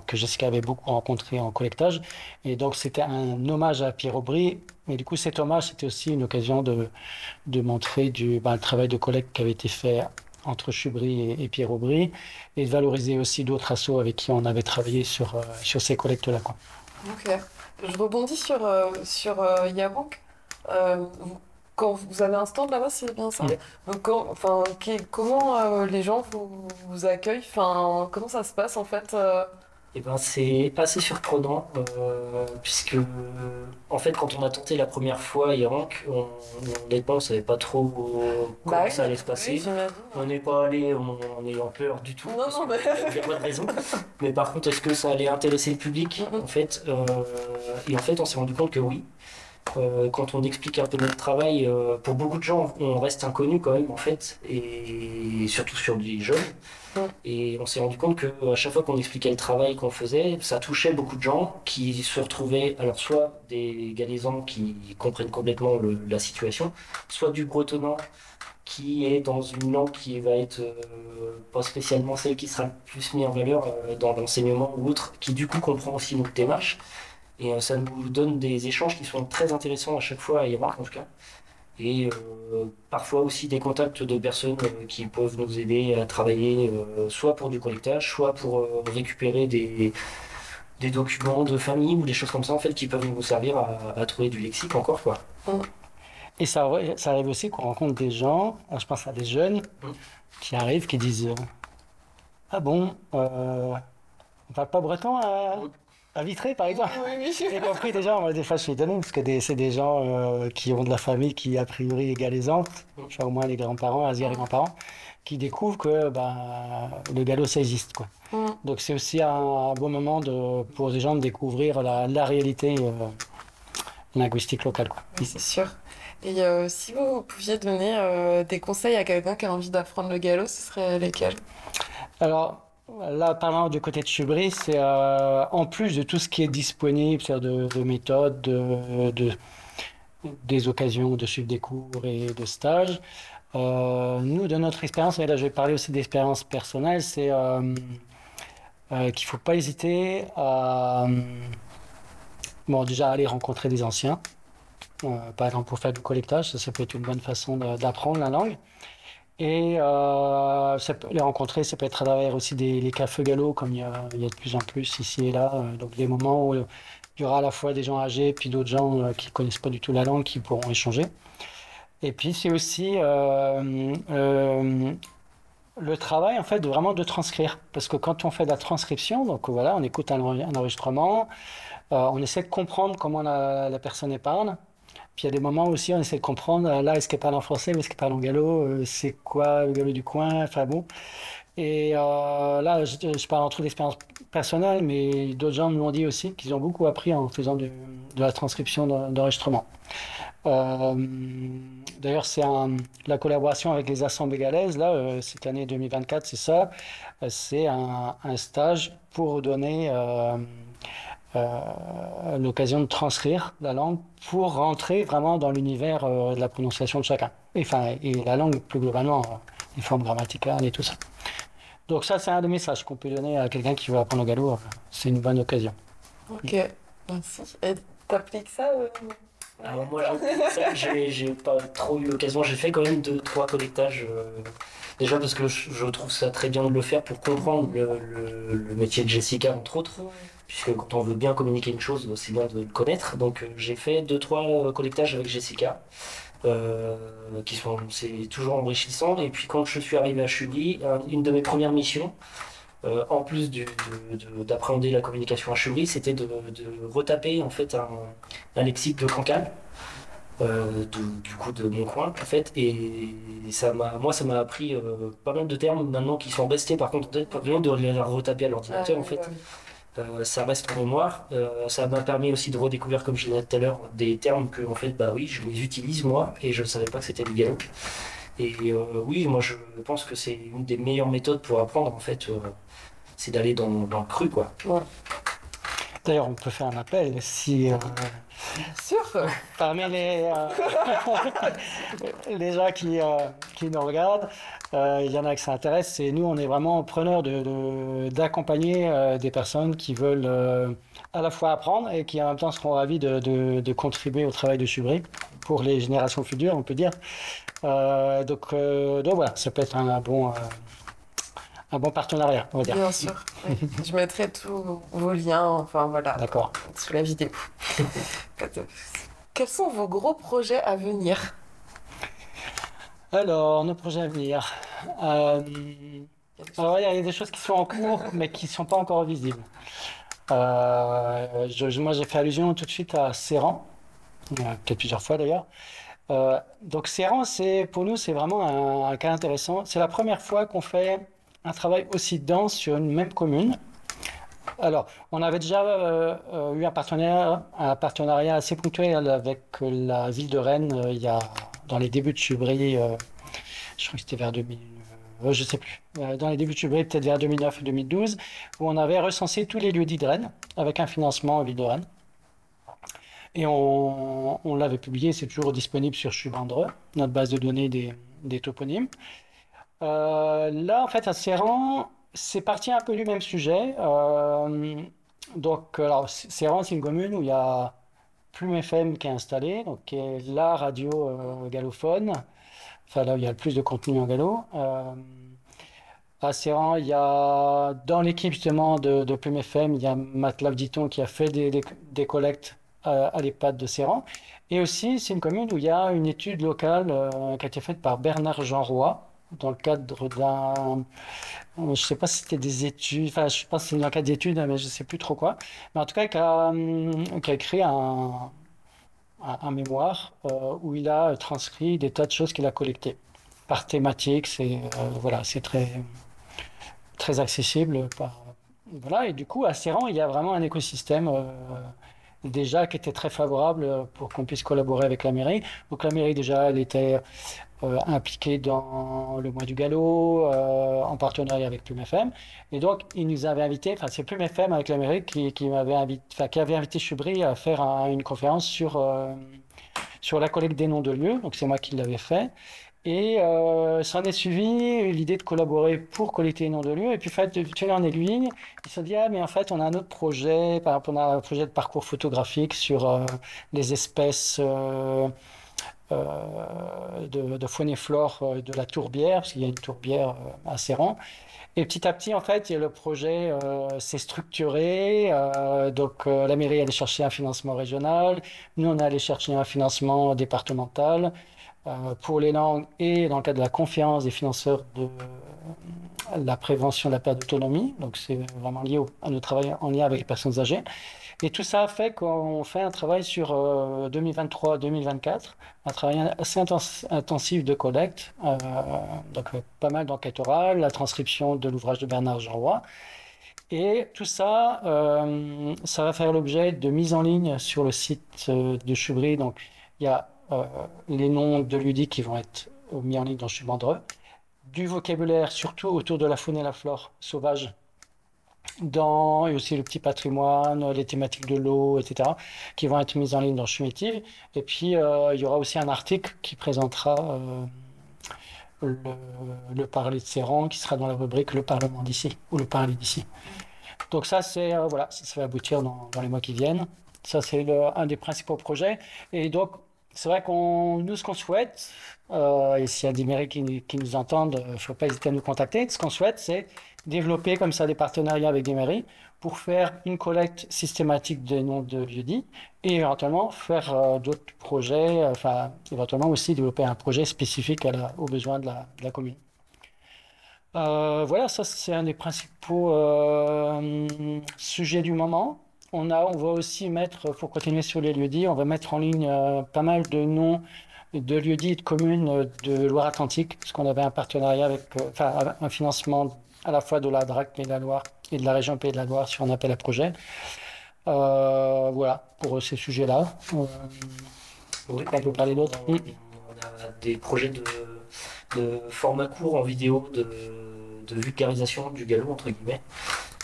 que Jessica avait beaucoup rencontré en collectage. Et donc, c'était un hommage à Pierre Aubry. Mais du coup, cet hommage, c'était aussi une occasion de montrer le travail de collecte qui avait été fait entre Chubry et Pierre Aubry, et de valoriser aussi d'autres assos avec qui on avait travaillé sur ces collectes-là, quoi. Ok. Je rebondis sur Yabank. Quand vous avez un stand là-bas, c'est bien ça? Donc, comment les gens vous accueillent? Enfin, comment ça se passe en fait? Eh ben, c'est assez surprenant, puisque en fait, quand on a tenté la première fois Yabank, honnêtement, on ne savait pas trop comment ça allait se passer. Oui, on n'est pas allé en ayant peur du tout. Non, mais... Il n'y a pas de raison. Mais par contre, est-ce que ça allait intéresser le public en fait, et en fait, on s'est rendu compte que oui. Quand on explique un peu notre travail, pour beaucoup de gens, on reste inconnu quand même en fait, et surtout sur des jeunes. Et on s'est rendu compte qu'à chaque fois qu'on expliquait le travail qu'on faisait, ça touchait beaucoup de gens qui se retrouvaient, alors soit des Galaisans qui comprennent complètement la situation, soit du bretonnant qui est dans une langue qui va être pas spécialement celle qui sera le plus mise en valeur dans l'enseignement ou autre, qui du coup comprend aussi notre démarche. Et ça nous donne des échanges qui sont très intéressants à chaque fois à Yabank en tout cas. Et parfois aussi des contacts de personnes qui peuvent nous aider à travailler soit pour du collectage, soit pour récupérer des documents de famille ou des choses comme ça en fait qui peuvent nous servir à trouver du lexique encore quoi. Et ça arrive aussi qu'on rencontre des gens, je pense à des jeunes qui arrivent, qui disent ah bon, on parle pas breton à Vitré, par exemple. Oui. J'ai compris déjà, moi, des fois je suis étonné, parce que c'est des gens qui ont de la famille qui, a priori, est galaisante, enfin, au moins les grands-parents, arrière-grands-parents, qui découvrent que le galop, ça existe, quoi. Donc c'est aussi un bon moment pour les gens de découvrir la réalité linguistique locale, quoi. Oui, c'est sûr. Et si vous pouviez donner des conseils à quelqu'un qui a envie d'apprendre le galop, ce serait lesquels? Alors, là, parlant du côté de Chubry, c'est en plus de tout ce qui est disponible, c'est-à-dire de méthodes, des occasions de suivre des cours et de stages. Nous, de notre expérience, et là je vais parler aussi d'expérience personnelle, c'est qu'il ne faut pas hésiter à bon, déjà aller rencontrer des anciens. Par exemple, pour faire du collectage, ça peut être une bonne façon d'apprendre la langue. Et les rencontrer, ça peut être à travers aussi les cafés galo, comme il y a de plus en plus ici et là. Donc des moments où il y aura à la fois des gens âgés, puis d'autres gens qui ne connaissent pas du tout la langue, qui pourront échanger. Et puis c'est aussi le travail en fait vraiment de transcrire. Parce que quand on fait de la transcription, donc voilà, on écoute un enregistrement, on essaie de comprendre comment la personne parle. Puis il y a des moments aussi, on essaie de comprendre, là, est-ce qu'elle parle en français ou est-ce qu'elle parle en gallo, c'est quoi le gallo du coin, enfin bon. Et là, je parle entre d'expérience personnelle, mais d'autres gens me l'ont dit aussi, qu'ils ont beaucoup appris en faisant de la transcription d'enregistrement. Euh, D'ailleurs, c'est la collaboration avec les Assemblées galaises, là, cette année 2024, c'est ça. C'est un stage pour donner l'occasion de transcrire la langue pour rentrer vraiment dans l'univers de la prononciation de chacun. Et la langue plus globalement, les formes grammaticales et tout ça. Donc ça, c'est un des messages qu'on peut donner à quelqu'un qui veut apprendre le gallo. C'est une bonne occasion. Ok, merci. Et t'appliques ça Alors moi, j'ai pas trop eu l'occasion. J'ai fait quand même 2-3 collectages. Déjà parce que je trouve ça très bien de le faire pour comprendre le métier de Jessica, entre autres. Puisque quand on veut bien communiquer une chose, c'est bien de le connaître. Donc j'ai fait 2-3 collectages avec Jessica. C'est toujours enrichissant. Et puis quand je suis arrivé à Chubly, une de mes premières missions, en plus d'appréhender la communication à Chubly, c'était de retaper en fait un lexique de Cancale, du coup de mon coin en fait, et ça m'a appris pas mal de termes maintenant qui sont restés. Par contre, pas besoin de les retaper à l'ordinateur en fait. Ça reste en mémoire. Ça m'a permis aussi de redécouvrir, comme je l'ai dit tout à l'heure, des termes que en fait, bah oui, je les utilise moi et je ne savais pas que c'était du gallo. Et oui, moi je pense que c'est une des meilleures méthodes pour apprendre en fait, c'est d'aller dans le cru quoi. Ouais. D'ailleurs, on peut faire un appel si Bien sûr. parmi les gens qui nous regardent, il y en a qui s'intéressent. Et nous, on est vraiment preneurs d'accompagner des personnes qui veulent à la fois apprendre et qui en même temps seront ravis de contribuer au travail de Chubry pour les générations futures, on peut dire. Donc voilà, ça peut être un bon partenariat, on va dire. Bien sûr. Oui. Je mettrai tous vos liens, enfin voilà, D'accord. sous la vidéo. Quels sont vos gros projets à venir? Alors, nos projets à venir. Alors, il y a des choses qui sont en cours, mais qui ne sont pas encore visibles. Moi, j'ai fait allusion tout de suite à Serran, peut-être plusieurs fois d'ailleurs. Donc, Serran, pour nous, c'est vraiment un cas intéressant. C'est la première fois qu'on fait un travail aussi dense sur une même commune. Alors, on avait déjà eu un partenariat assez ponctuel avec la ville de Rennes dans les débuts de Chubry, je crois que c'était vers 2000, je sais plus, dans les débuts de Chubry, peut-être vers 2009 ou 2012, où on avait recensé tous les lieux-dits de Rennes avec un financement ville de Rennes. Et on l'avait publié, c'est toujours disponible sur Chubandreux, notre base de données des toponymes. Là, en fait, à Serran, c'est parti un peu du même sujet. Alors, Serran, c'est une commune où il y a Plume FM qui est installée, donc qui est la radio gallophone, enfin là où il y a le plus de contenu en gallo. À Serran, il y a dans l'équipe justement de Plume FM, il y a Matlav Diton qui a fait des collectes à l'EHPAD de Serran. Et aussi, c'est une commune où il y a une étude locale qui a été faite par Bernard Jean Roy, dans le cadre je ne sais pas si c'était des études, enfin je pense que c'est dans le cadre d'études, mais je ne sais plus trop quoi. Mais en tout cas, qui a écrit un mémoire où il a transcrit des tas de choses qu'il a collectées par thématique. Voilà, c'est très accessible. Voilà, et du coup, à Serran, il y a vraiment un écosystème déjà qui était très favorable pour qu'on puisse collaborer avec la mairie. Donc la mairie déjà, elle était impliquée dans le mois du galop, en partenariat avec Plume FM. Et donc, ils nous avaient invités, enfin c'est Plume FM avec la mairie qui m'avait invité, enfin, qui avait invité Chubry à faire une conférence sur la collecte des noms de lieux. Donc c'est moi qui l'avais fait. Et s'en est suivi l'idée de collaborer pour collecter les noms de lieux. Et puis, en fait, de fil en aiguille, ils se sont dit, ah, mais en fait, on a un autre projet. Par exemple, on a un projet de parcours photographique sur les espèces de faune et flore de la tourbière, parce qu'il y a une tourbière à Séran. Et petit à petit, en fait, le projet s'est structuré. Donc, la mairie est allée chercher un financement régional. Nous, on est allé chercher un financement départemental pour les langues et dans le cadre de la conférence des financeurs de la prévention de la perte d'autonomie. Donc, c'est vraiment lié à notre travail en lien avec les personnes âgées. Et tout ça fait qu'on fait un travail sur 2023-2024, un travail assez intensif de collecte, donc pas mal d'enquêtes orales, la transcription de l'ouvrage de Bernard Jean-Roy. Et tout ça, ça va faire l'objet de mise en ligne sur le site de Chubry. Donc, il y a les noms de lieux-dits qui vont être mis en ligne dans Chubandreux, du vocabulaire surtout autour de la faune et la flore sauvage, et aussi le petit patrimoine, les thématiques de l'eau, etc., qui vont être mises en ligne dans Chumétive. Et puis, il y aura aussi un article qui présentera le parler de Séran, qui sera dans la rubrique Le Parlement d'ici, ou Le Parler d'ici. Donc ça, voilà, ça va aboutir dans les mois qui viennent. Ça, c'est un des principaux projets. Et donc, c'est vrai nous, ce qu'on souhaite, et s'il y a des mairies qui nous entendent, il ne faut pas hésiter à nous contacter. Ce qu'on souhaite, c'est développer comme ça des partenariats avec des mairies pour faire une collecte systématique des noms de lieux-dits et éventuellement faire d'autres projets, enfin, éventuellement aussi développer un projet spécifique aux besoins de la commune. Voilà, ça, c'est un des principaux sujets du moment. On va aussi mettre, pour continuer sur les lieux-dits, on va mettre en ligne pas mal de noms de lieux-dits et de communes de Loire-Atlantique, parce qu'on avait un partenariat avec, un financement à la fois de la DRAC Pays de la Loire et de la région Pays de la Loire sur un appel à projet. Voilà, pour ces sujets-là. Oui, on peut parler d'autres. On a des projets de format court en vidéo, de vulgarisation du galop, entre guillemets.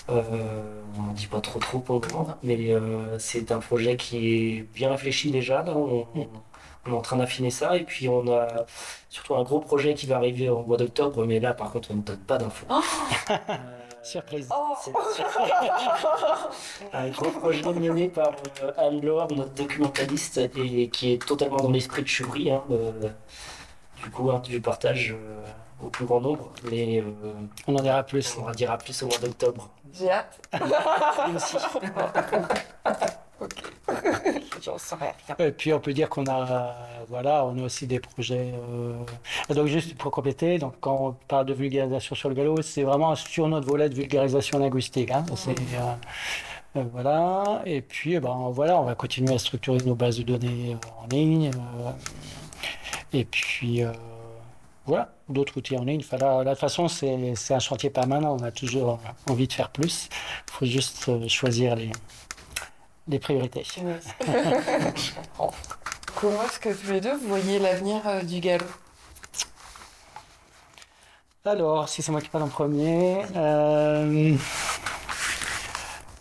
On n'en dit pas trop pour le moment, mais c'est un projet qui est bien réfléchi déjà. Là, on est en train d'affiner ça, et puis on a surtout un gros projet qui va arriver au mois d'octobre, mais là par contre on ne donne pas d'infos. Surprise. Un gros projet mené par Anne-Laure, notre documentaliste, et qui est totalement dans l'esprit de Chubry, hein, du coup, hein, du partage au plus grand nombre, mais on en dira plus. On en dira plus au mois d'octobre. J'ai hâte. Lui aussi. Ok. J'en saurais rien. Et puis on peut dire qu'on a aussi des projets. Donc juste pour compléter, donc quand on parle de vulgarisation sur le galop, c'est vraiment sur notre volet de vulgarisation linguistique. Hein. Voilà. Et puis voilà, on va continuer à structurer nos bases de données en ligne. Et puis voilà, d'autres outils en ligne. Enfin, là, de toute façon, c'est un chantier permanent. On a toujours envie de faire plus. Il faut juste choisir les priorités. Je comprends. Comment est-ce que tous les deux vous voyez l'avenir du galop? Alors, si c'est moi qui parle en premier.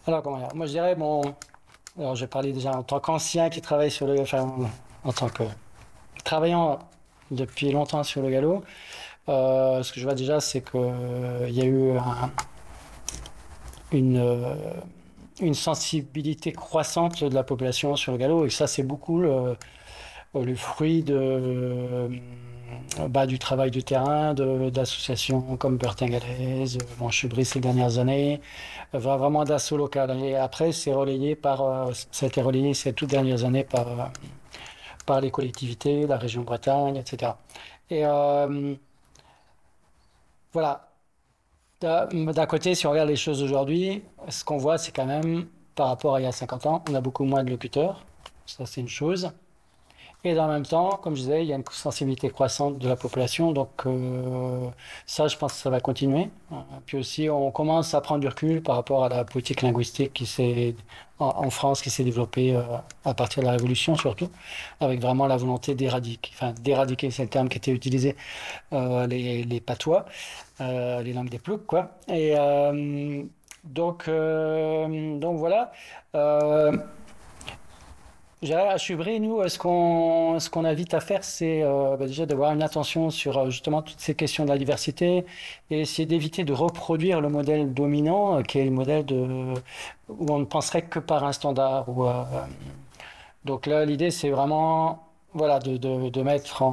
Alors, comment dire? Moi, je dirais, alors, je parlais déjà en tant qu'ancien qui travaille sur en tant que travaillant depuis longtemps sur le galop. Ce que je vois déjà, c'est qu'il y a eu une sensibilité croissante de la population sur le galop, et ça, c'est beaucoup le fruit du travail de terrain, d'associations comme Beurtin-Galaise, Chubry ces dernières années, vraiment d'assaut local. Et après, ça a été relayé ces toutes dernières années par les collectivités, la région Bretagne, etc. Et voilà. D'un côté, si on regarde les choses aujourd'hui, ce qu'on voit, c'est quand même, par rapport à il y a 50 ans, on a beaucoup moins de locuteurs. Ça, c'est une chose. Et en même temps, comme je disais, il y a une sensibilité croissante de la population, donc ça, je pense que ça va continuer. Puis aussi, on commence à prendre du recul par rapport à la politique linguistique qui s'est en France, qui s'est développée à partir de la Révolution surtout, avec vraiment la volonté d'éradiquer, enfin d'éradiquer, c'est le terme qui était utilisé, les patois, les langues des ploucs, quoi. Et donc voilà. Je dirais, à Chubry, nous, ce qu'on invite à faire, c'est déjà d'avoir une attention sur justement toutes ces questions de la diversité et essayer d'éviter de reproduire le modèle dominant, qui est le modèle où on ne penserait que par un standard. Donc là, l'idée, c'est vraiment voilà, de mettre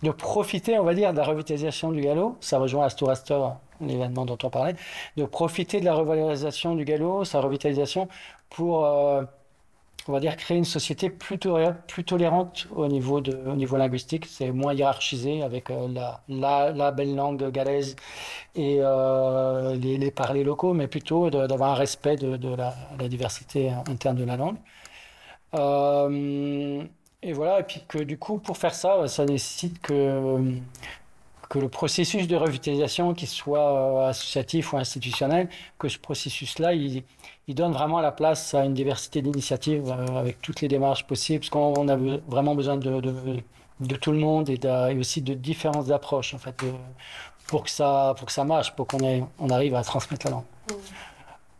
de profiter, on va dire, de la revitalisation du galop. Ça rejoint Astor Astor, l'événement dont on parlait, de profiter de la revitalisation du galop, sa revitalisation, pour on va dire créer une société plus tolérante au niveau linguistique. C'est moins hiérarchisé avec la belle langue galaise et les parlers locaux, mais plutôt d'avoir un respect de la diversité interne de la langue. Et voilà, et puis que du coup, pour faire ça, ça nécessite que le processus de revitalisation, qu'il soit associatif ou institutionnel, que ce processus-là, il donne vraiment la place à une diversité d'initiatives avec toutes les démarches possibles, parce qu'on a vraiment besoin de tout le monde et aussi de différentes approches, en fait, pour que ça marche, pour on arrive à transmettre la langue.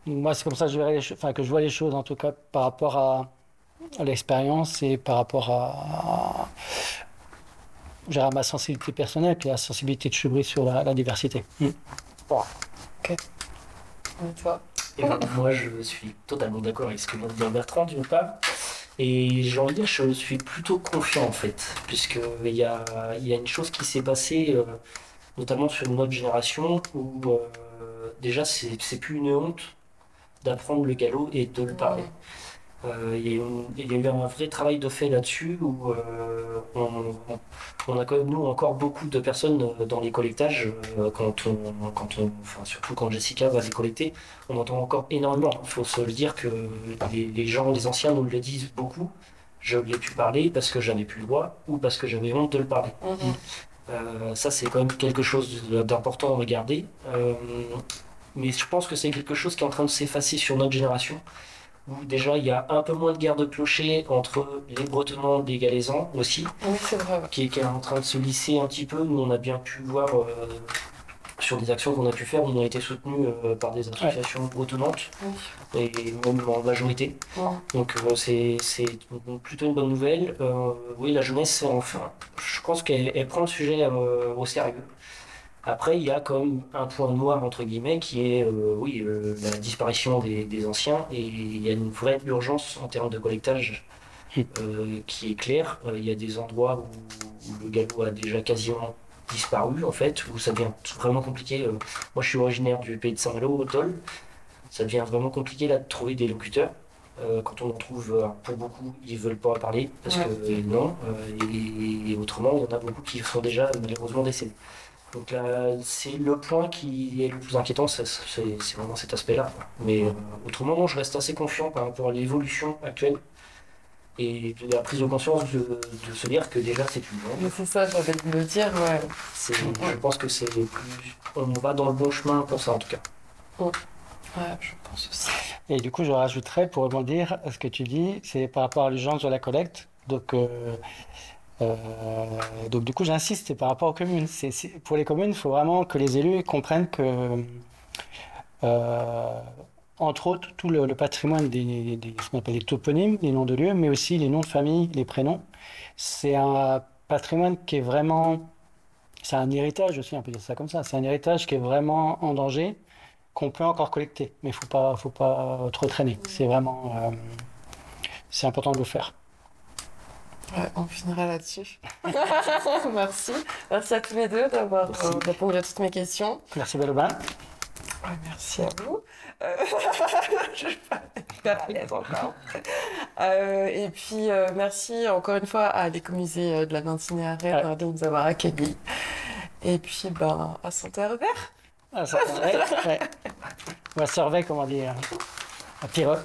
Moi, c'est comme ça que je vois les choses, en tout cas, par rapport à l'expérience et par rapport à ma sensibilité personnelle et la sensibilité de Chubry sur la diversité. Bon. Ok. Et toi? Et moi, je suis totalement d'accord avec ce que vient de dire Bertrand, d'une part. Et j'ai envie de dire, je suis plutôt confiant, en fait, puisqu'il y a une chose qui s'est passée, notamment sur notre génération, où déjà, c'est plus une honte d'apprendre le galop et de le parler. Il y a eu un vrai travail de fait là-dessus où on a quand même, nous, encore beaucoup de personnes dans les collectages. Enfin, surtout quand Jessica va les collecter, on entend encore énormément. Il faut se le dire que les gens, les anciens nous le disent beaucoup. Je l'ai pu parler parce que j'avais plus le droit ou parce que j'avais honte de le parler. Ça, c'est quand même quelque chose d'important à regarder. Mais je pense que c'est quelque chose qui est en train de s'effacer sur notre génération. Où déjà il y a un peu moins de guerre de clochers entre les Bretonnants et les Galaisans aussi, oui, c'est vrai, qui est en train de se lisser un petit peu. Nous, on a bien pu voir sur des actions qu'on a pu faire, on a été soutenus par des associations bretonnantes, et même en majorité. Donc c'est plutôt une bonne nouvelle. Oui, la jeunesse, enfin, je pense qu'elle prend le sujet au sérieux. Après, il y a quand même un point noir, entre guillemets, qui est la disparition des anciens, et il y a une vraie urgence en termes de collectage qui est claire. Il y a des endroits où le galop a déjà quasiment disparu, en fait, où ça devient vraiment compliqué. Moi, je suis originaire du pays de Saint-Malo, au Dol. Ça devient vraiment compliqué là de trouver des locuteurs. Quand on en trouve, pour beaucoup, ils ne veulent pas parler, parce que non. Et autrement, il y en a beaucoup qui sont déjà malheureusement décédés. Donc là, c'est le point qui est le plus inquiétant, c'est vraiment cet aspect-là. Mais autrement, je reste assez confiant par rapport à l'évolution actuelle et de la prise de conscience de se dire que déjà c'est une langue. Mais c'est ça, j'avais de le dire, ouais. Je pense que on va dans le bon chemin pour ça en tout cas. Ouais, je pense aussi. Et du coup, je rajouterais, pour rebondir à ce que tu dis, c'est par rapport à l'urgence de la collecte. Donc du coup, j'insiste, c'est par rapport aux communes. Pour les communes, il faut vraiment que les élus comprennent que, entre autres, tout le patrimoine ce qu'on appelle les toponymes, les noms de lieux, mais aussi les noms de famille, les prénoms, c'est un patrimoine qui est vraiment... C'est un héritage aussi, on peut dire ça comme ça. C'est un héritage qui est vraiment en danger, qu'on peut encore collecter, mais il ne faut pas trop traîner. C'est vraiment... c'est important de le faire. Ouais, on finira là-dessus. Merci. Merci à tous les deux d'avoir répondu à toutes mes questions. Merci Belobin. Ouais, merci à vous. Je ne suis pas à l'aise encore. Et puis, merci encore une fois à l'écomusée de la Bantinée à Rennes de nous avoir accueillis. Et puis, à santé à revers. À santé à revers, ouais. Ou à Servet, comment dire. À Pireux.